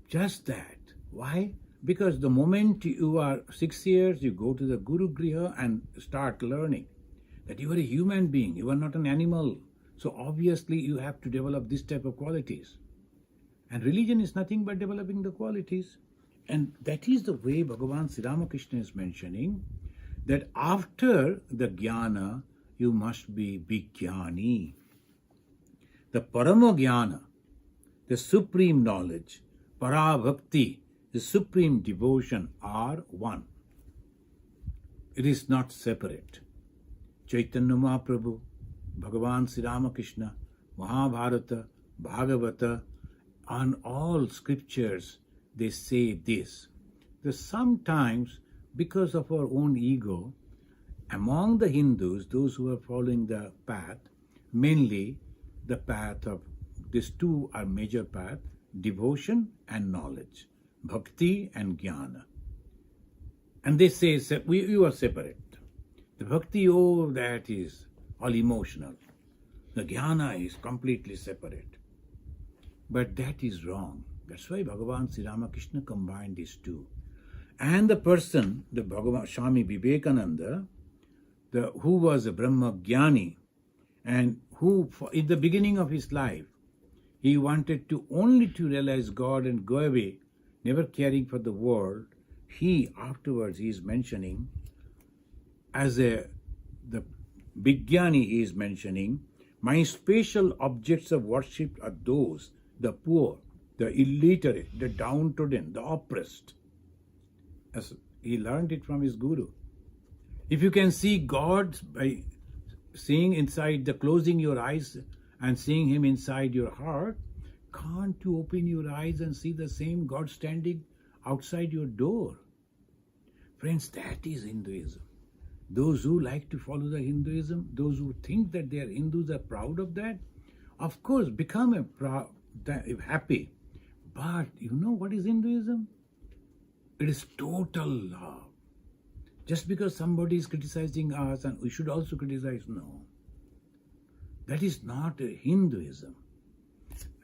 Just that. Why? Because the moment you are 6 years, you go to the Guru Griha and start learning that you are a human being, you are not an animal. So obviously you have to develop this type of qualities. And religion is nothing but developing the qualities. And that is the way Bhagavan Sri Ramakrishna is mentioning, that after the jnana, you must be Vijnani. The Parama Jnana, the supreme knowledge, Para Bhakti, the supreme devotion are one. It is not separate. Chaitanya Mahaprabhu, Bhagavan Sri Ramakrishna, Mahabharata, Bhagavata, on all scriptures, they say this. That sometimes, because of our own ego, among the Hindus, those who are following the path, mainly the path of, these two are major paths, devotion and knowledge, bhakti and jnana. And they say, you are separate. The bhakti, that is all emotional. The jnana is completely separate. But that is wrong. That's why Bhagavan Sri Ramakrishna combined these two. And the person, the Bhagavan Swami Vivekananda, who was a Brahma Jnani, and who, in the beginning of his life, he wanted to only to realize God and go away, never caring for the world. Afterwards, he is mentioning, as the Vijnani he is mentioning, my special objects of worship are those, the poor, the illiterate, the downtrodden, the oppressed. As he learned it from his guru. If you can see God by seeing inside, closing your eyes and seeing Him inside your heart, can't you open your eyes and see the same God standing outside your door? Friends, that is Hinduism. Those who like to follow the Hinduism, those who think that they are Hindus are proud of that, of course, become happy. But you know what is Hinduism? It is total love. Just because somebody is criticizing us and we should also criticize, no. That is not a Hinduism.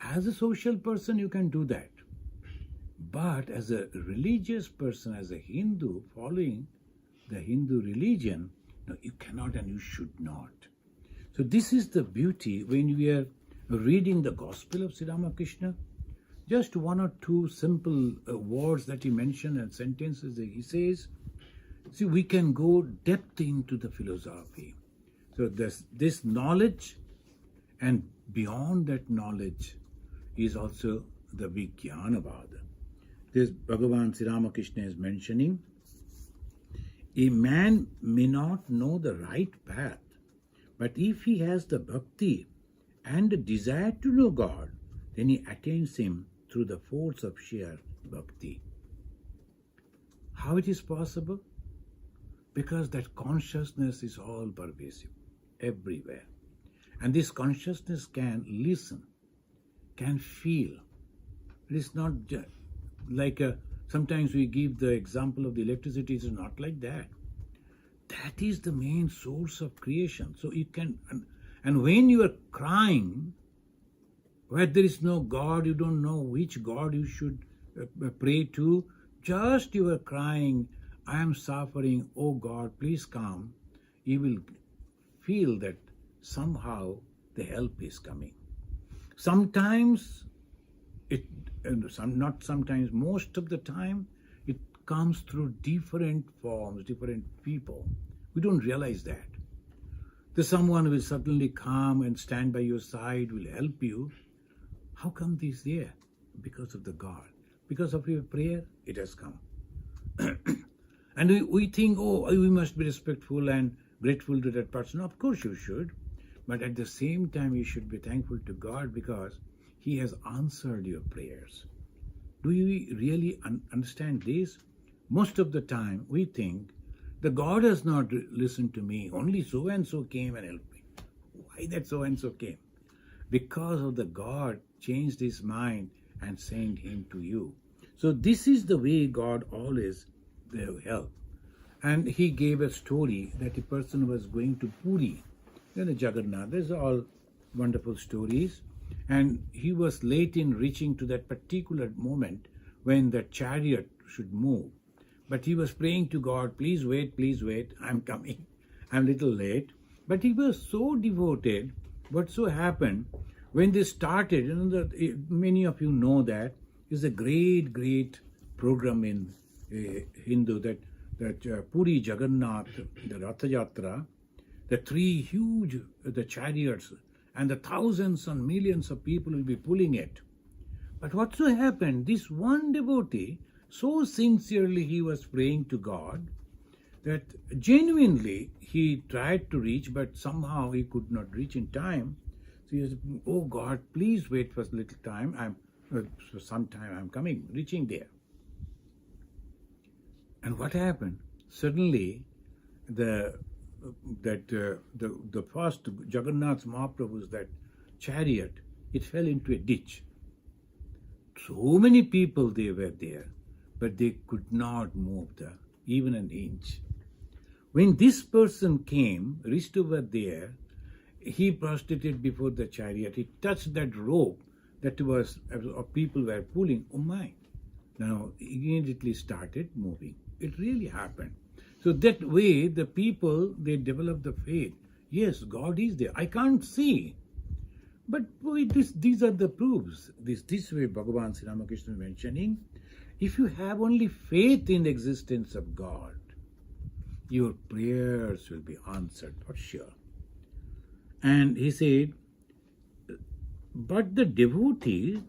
As a social person, you can do that. But as a religious person, as a Hindu following the Hindu religion, no, you cannot and you should not. So this is the beauty when we are reading the Gospel of Sri Ramakrishna. Just one or two simple words that he mentioned and sentences that he says. See, we can go depth into the philosophy. So this knowledge, and beyond that knowledge is also the Vijnana. This Bhagavan Sri Ramakrishna is mentioning, a man may not know the right path, but if he has the bhakti and the desire to know God, then he attains him through the force of sheer bhakti. How it is possible? Because that consciousness is all pervasive, everywhere. And this consciousness can listen, can feel. It is not like sometimes we give the example of the electricity. It is not like that. That is the main source of creation. So you can, and when you are crying, where there is no God, you don't know which God you should pray to, just you are crying, I am suffering, oh God, please come. You will feel that somehow the help is coming. Sometimes, not sometimes, most of the time, it comes through different forms, different people. We don't realize that. The someone will suddenly come and stand by your side, will help you. How come this there? Because of the God. Because of your prayer, it has come. And we think, oh, we must be respectful and grateful to that person. Of course you should. But at the same time, you should be thankful to God because He has answered your prayers. Do you really understand this? Most of the time, we think, the God has not listened to me. Only so-and-so came and helped me. Why that so-and-so came? Because of the God changed his mind and sent him to you. So this is the way God always will help. And he gave a story that a person was going to Puri, Jagannath. These are all wonderful stories. And he was late in reaching to that particular moment when the chariot should move. But he was praying to God, please wait, I'm coming. I'm a little late. But he was so devoted. What so happened, when they started, many of you know that, is a great program in Hindu, that Puri Jagannath, the Ratha Yatra, the three huge the chariots, and the thousands and millions of people will be pulling it. But what so happened, this one devotee, so sincerely he was praying to God, that genuinely he tried to reach, but somehow he could not reach in time. So he said, oh God, please wait for a little time. Sometime I'm coming, reaching there. And what happened? Suddenly, the first Jagannath Mahaprabhu's that chariot, it fell into a ditch. So many people they were there, but they could not move even an inch. When this person came, reached over there, he prostrated before the chariot. He touched that rope that was people were pulling. Oh my! Now immediately started moving. It really happened. So that way, the people, they develop the faith. Yes, God is there. I can't see. But boy, these are the proofs. This way Bhagavan Sri Ramakrishna is mentioning, if you have only faith in the existence of God, your prayers will be answered for sure. And he said, but the devotee,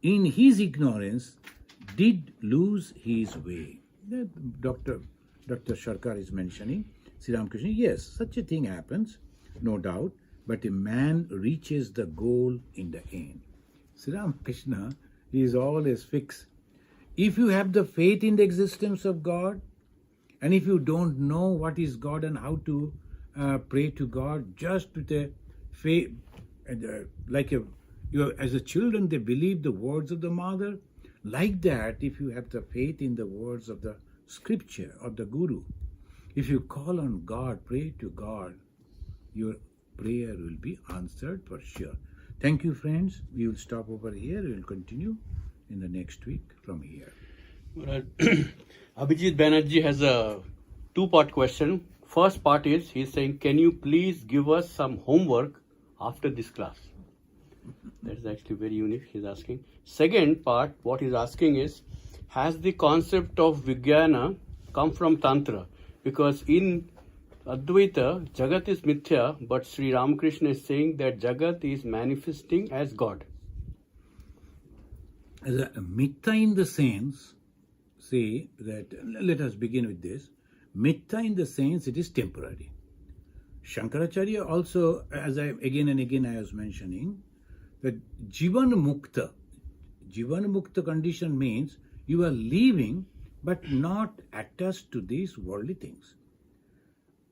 in his ignorance, did lose his way. Dr. Sharkar is mentioning, Sri Ramakrishna, yes, such a thing happens, no doubt, but a man reaches the goal in the end. Sri Ramakrishna is always fixed. If you have the faith in the existence of God, and if you don't know what is God and how to pray to God, just with a faith, as a children, they believe the words of the mother. Like that, if you have the faith in the words of the scripture or the Guru, if you call on God, pray to God, your prayer will be answered for sure. Thank you, friends. We will stop over here. We will continue in the next week from here. Abhijit Banerjee has a two-part question. First part is, he's saying, can you please give us some homework after this class? That's actually very unique, he's asking. Second part, what he's asking is, has the concept of Vijnana come from Tantra? Because in Advaita, Jagat is Mithya, but Sri Ramakrishna is saying that Jagat is manifesting as God. As a Mithya in the sense, say that, let us begin with this. Mithya in the sense it is temporary. Shankaracharya also, as I again and again I was mentioning, that Jivan Mukta condition means you are living but not attached to these worldly things.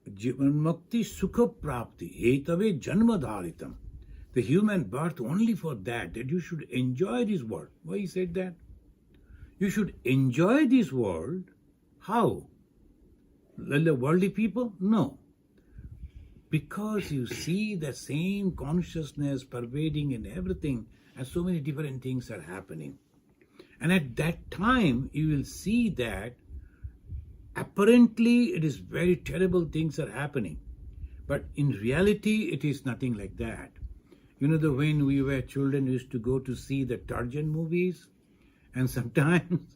Jivan Mukti Sukha Prapti Hetave Janma Dharitam. The human birth only for that you should enjoy this world. Why he said that? You should enjoy this world. How? The worldly people? No. Because you see the same consciousness pervading in everything, and so many different things are happening. And at that time, you will see that apparently it is very terrible things are happening. But in reality, it is nothing like that. You know, when we were children, we used to go to see the Tarzan movies, and sometimes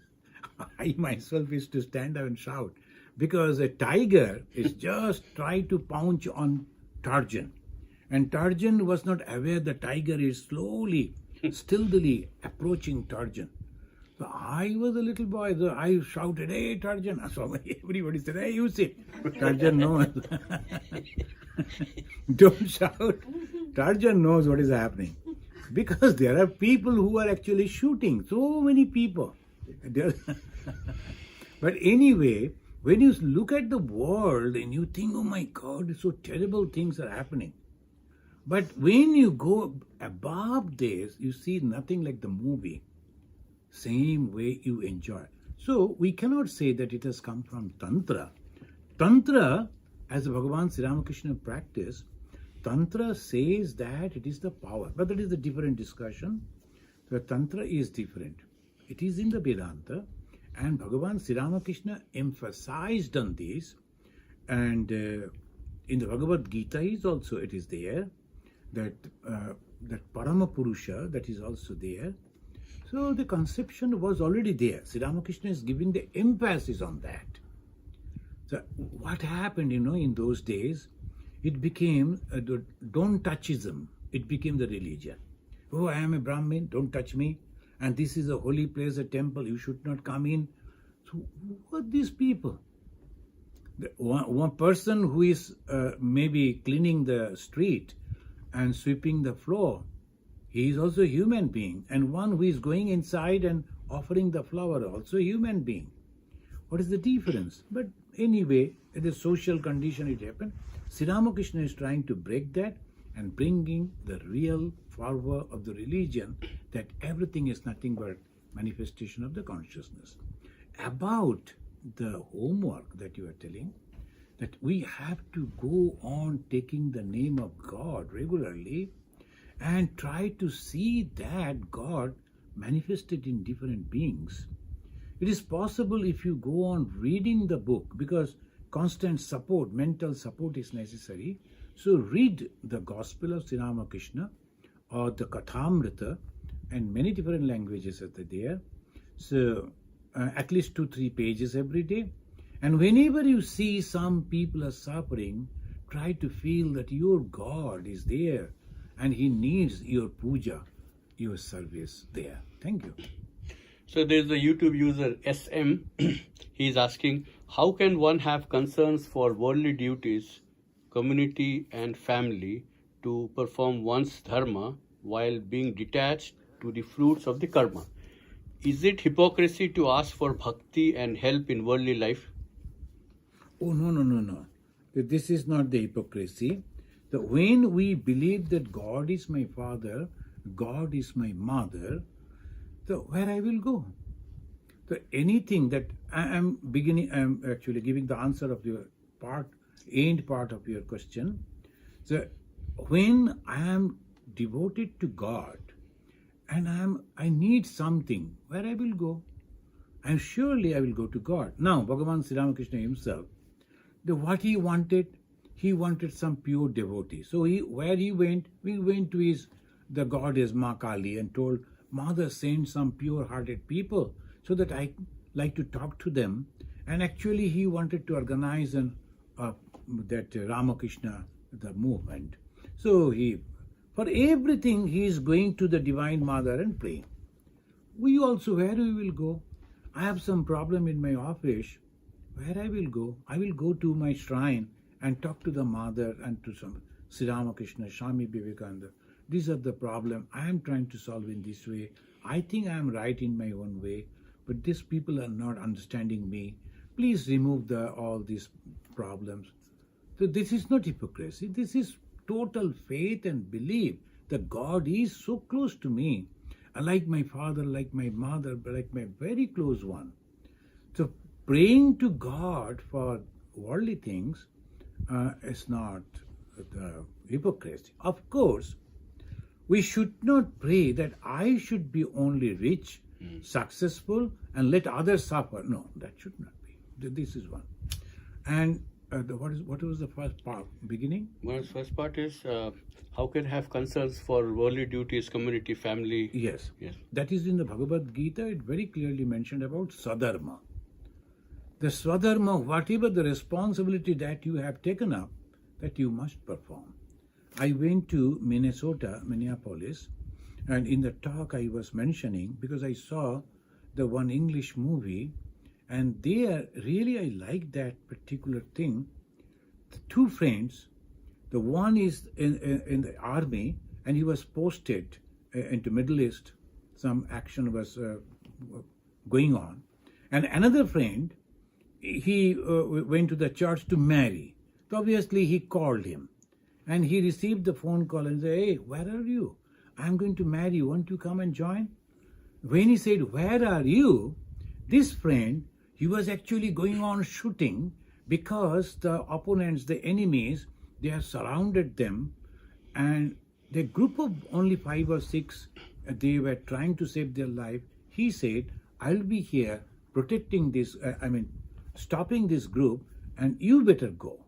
I myself used to stand up and shout, because a tiger is just trying to pounce on Tarzan. And Tarzan was not aware the tiger is slowly, stealthily approaching Tarzan. So I was a little boy, so I shouted, hey Tarzan. So everybody said, hey, you see. Tarzan knows. Don't shout. Tarzan knows what is happening. Because there are people who are actually shooting. So many people. But anyway, when you look at the world and you think, oh my God, so terrible things are happening. But when you go above this, you see nothing like the movie. Same way you enjoy. So we cannot say that it has come from Tantra. Tantra, as Bhagavan Sri Ramakrishna practice, Tantra says that it is the power. But that is a different discussion. The Tantra is different. It is in the Vedanta. And Bhagavan Sri Ramakrishna emphasized on this, and in the Bhagavad Gita is also it is there, that Parama Purusha, that is also there. So the conception was already there. Sri Ramakrishna is giving the emphasis on that. So what happened, in those days, it became the don't touchism. It became the religion. Oh, I am a Brahmin, don't touch me. And this is a holy place, a temple, you should not come in. So who are these people? One person who is maybe cleaning the street and sweeping the floor, he is also a human being. And one who is going inside and offering the flower, also a human being. What is the difference? But anyway, it is social condition it happened. Sri Ramakrishna is trying to break that and bringing the real fervor of the religion, that everything is nothing but manifestation of the consciousness. About the homework that you are telling, that we have to go on taking the name of God regularly and try to see that God manifested in different beings. It is possible if you go on reading the book, because constant support, mental support is necessary. So read the Gospel of Sri Ramakrishna or the Kathamrita, and many different languages are there. So at least 2-3 pages every day. And whenever you see some people are suffering, try to feel that your God is there and He needs your puja, your service there. Thank you. So there's a YouTube user SM. He's asking, how can one have concerns for worldly duties, community and family to perform one's dharma while being detached to the fruits of the karma? Is it hypocrisy to ask for bhakti and help in worldly life? Oh, no. This is not the hypocrisy. When we believe that God is my father, God is my mother, where I will go? So anything that I am actually giving the answer of your end part of your question. So when I am devoted to God and I need something, where I will go? And surely I will go to God. Now, Bhagavan Sri Ramakrishna himself, what he wanted some pure devotee. So where he went, we went to the goddess Ma Kali and told, Mother, send some pure-hearted people so that I like to talk to them. And actually he wanted to organize that Ramakrishna, the movement. So for everything he is going to the Divine Mother and praying. We also, where we will go? I have some problem in my office. Where I will go? I will go to my shrine and talk to the Mother and to some Sri Ramakrishna, Swami Vivekananda. These are the problem I am trying to solve in this way. I think I am right in my own way, but these people are not understanding me. Please remove all these problems. So this is not hypocrisy. This is total faith and belief that God is so close to me. Like my father, like my mother, like my very close one. So praying to God for worldly things is not the hypocrisy. Of course, we should not pray that I should be only rich, successful, and let others suffer. No, that should not be. This is one. And what was the first part, beginning? Well, first part is how can have concerns for worldly duties, community, family. Yes. That is in the Bhagavad Gita. It very clearly mentioned about Swadharma. The Swadharma, whatever the responsibility that you have taken up, that you must perform. I went to Minneapolis, and in the talk I was mentioning, because I saw the one English movie, and there really I liked that particular thing. The two friends, the one is in the army, and he was posted into Middle East. Some action was going on, and another friend, he went to the church to marry. So obviously he called him, and he received the phone call and said, "Hey, where are you? I'm going to marry you. Want to come and join?" When he said, "Where are you?" this friend, he was actually going on shooting because the opponents, the enemies, they have surrounded them, and the group of only 5 or 6, they were trying to save their life. He said, "I'll be here protecting this, stopping this group, and you better go."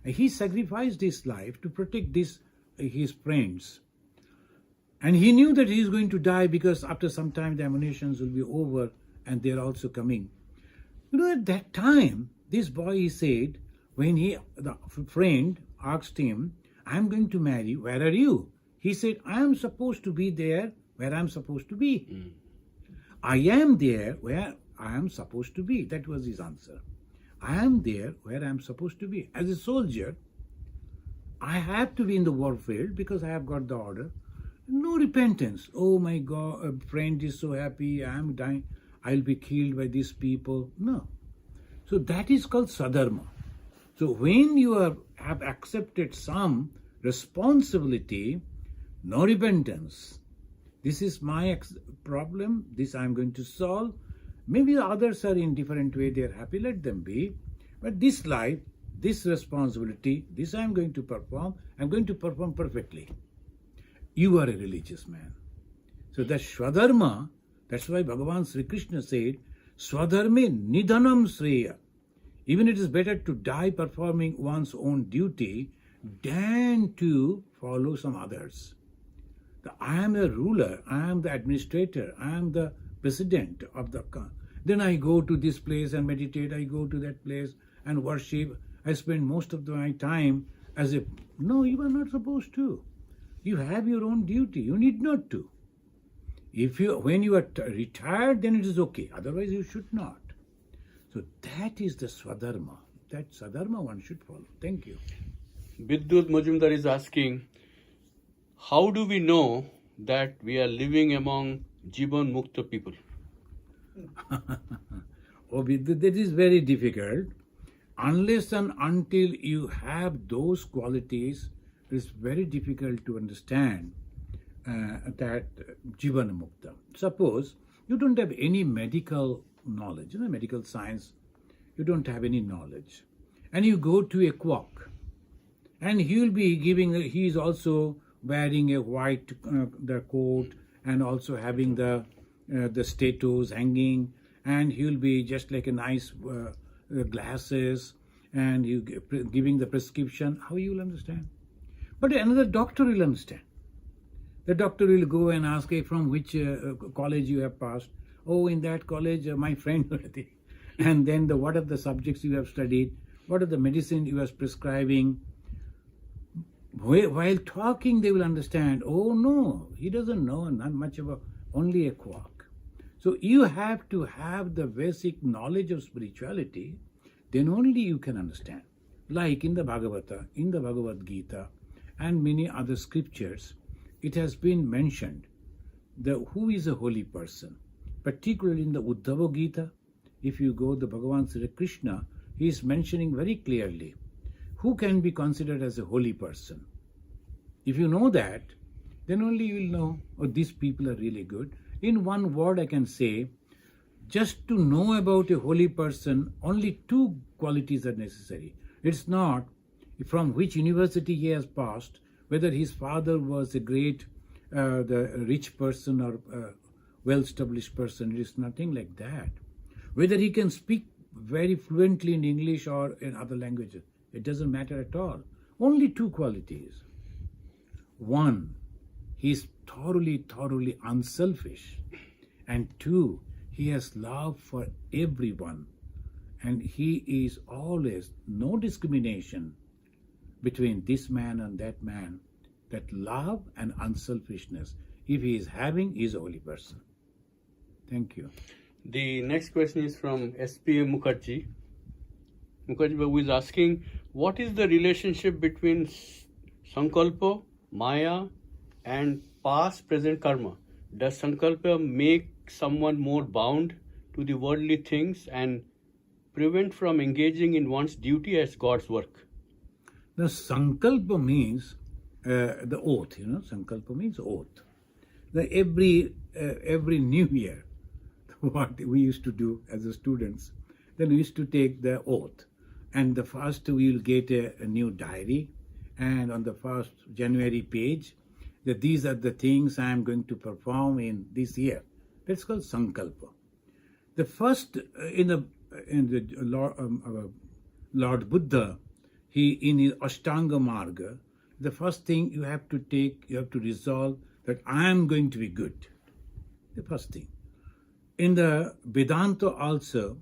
And he sacrificed his life to protect his friends. And he knew that he is going to die because after some time the ammunitions will be over and they're also coming. At that time, this boy, he said, when the friend asked him, "I'm going to marry, where are you?" He said, "I am supposed to be there where I'm supposed to be. I am there where I am supposed to be." That was his answer. I am there where I am supposed to be. As a soldier, I have to be in the warfield because I have got the order. No repentance. "Oh my God, a friend is so happy, I am dying, I'll be killed by these people." No. So that is called Sadharma. So when you have accepted some responsibility, no repentance. This is my problem, this I am going to solve. Maybe others are in different way, they are happy, let them be. But this life, this responsibility, this I am going to perform, I am going to perform perfectly. You are a religious man. So that Swadharma, that's why Bhagavan Sri Krishna said, "Swadharme nidhanam sreya." Even it is better to die performing one's own duty than to follow some others. I am a ruler, I am the administrator, I am the president of the country. Then I go to this place and meditate, I go to that place and worship. I spend most of my time as if, no, you are not supposed to. You have your own duty, you need not to. When you are retired, then it is okay. Otherwise, you should not. So that is the Swadharma. That Swadharma one should follow. Thank you. Bidyut Majumdar is asking, how do we know that we are living among Jivan Mukta people? That is very difficult. Unless and until you have those qualities, it is very difficult to understand that Jivana Mukta. Suppose you don't have any medical knowledge, medical science, you don't have any knowledge. And you go to a quack, and he is also wearing a white the coat, and also having the status hanging, and he will be just like a nice glasses, and you giving the prescription. How you will understand? But another doctor will understand. The doctor will go and ask, hey, from which college you have passed? Oh, in that college, my friend. And then what are the subjects you have studied? What are the medicine you are prescribing? While talking, they will understand, oh no, he doesn't know, not much about, only a quack. So you have to have the basic knowledge of spirituality, then only you can understand. Like in the Bhagavata, in the Bhagavad Gita, and many other scriptures, it has been mentioned who is a holy person. Particularly in the Uddhava Gita, if you go to Bhagavan Sri Krishna, he is mentioning very clearly who can be considered as a holy person. If you know that, then only you will know, oh, these people are really good. In one word I can say, just to know about a holy person, only two qualities are necessary. It's not from which university he has passed, whether his father was a great, the rich person or well-established person. It is nothing like that. Whether he can speak very fluently in English or in other languages, it doesn't matter at all. Only two qualities. One, he is thoroughly unselfish. And two, he has love for everyone. And he is always, no discrimination between this man and that man. That love and unselfishness, if he is having, he is a holy person. Thank you. The next question is from S.P.M. Mukherjee. Mukherjee Babu is asking, what is the relationship between Sankalpa, Maya, and past, present karma? Does Sankalpa make someone more bound to the worldly things and prevent from engaging in one's duty as God's work? The Sankalpa means the oath, Sankalpa means oath. Every new year, what we used to do as a students, then we used to take the oath. And the first we will get a new diary, and on the first January page, that these are the things I am going to perform in this year. That's called Sankalpa. The first in the Lord Buddha, he in his Ashtanga Marga, the first thing you have to resolve that I am going to be good. The first thing. In the Vedanta also,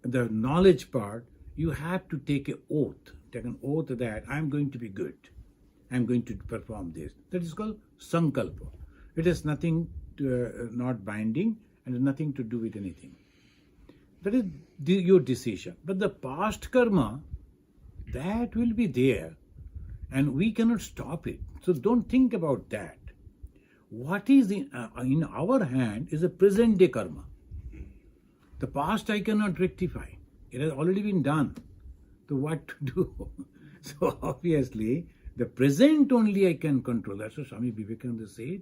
the knowledge part, you have to take an oath that I am going to be good. I am going to perform this. That is called Sankalpa. It has nothing to, not binding, and nothing to do with anything. That is your decision. But the past karma, that will be there, and we cannot stop it. So don't think about that. What is in our hand is a present day karma. The past I cannot rectify. It has already been done. So what to do? So obviously, the present only I can control. That's what Swami Vivekananda said.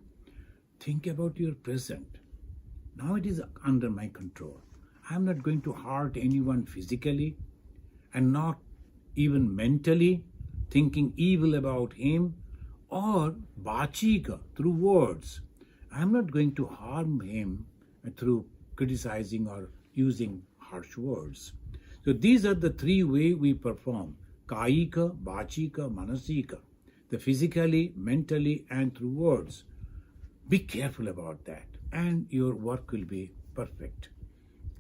Think about your present. Now it is under my control. I am not going to hurt anyone physically, and not even mentally, thinking evil about him, or bachika, through words. I am not going to harm him through criticizing or using harsh words. So these are the three ways we perform: kaika, bachika, manasika. The physically, mentally, and through words. Be careful about that, and your work will be perfect.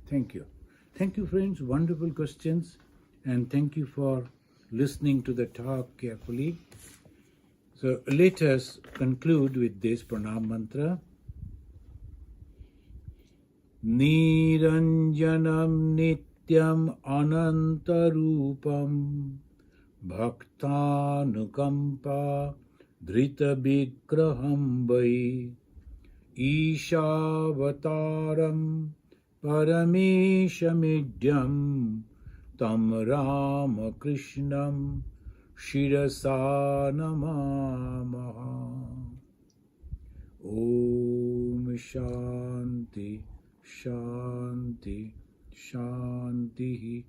Thank you. Thank you, friends. Wonderful questions, and thank you for listening to the talk carefully. So let us conclude with this pranam mantra. Niranjanam nityam anantarupam bhaktanukampa dhrita vigraham vai Ishavataram parameshamidhyam tam Ramakrishnam Shirasa namamaha. Om Shanti Shanti Shanti Shanti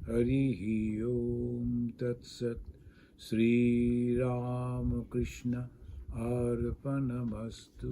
Harihi Om Tat Sat Sri Ramakrishna Arpanamastu.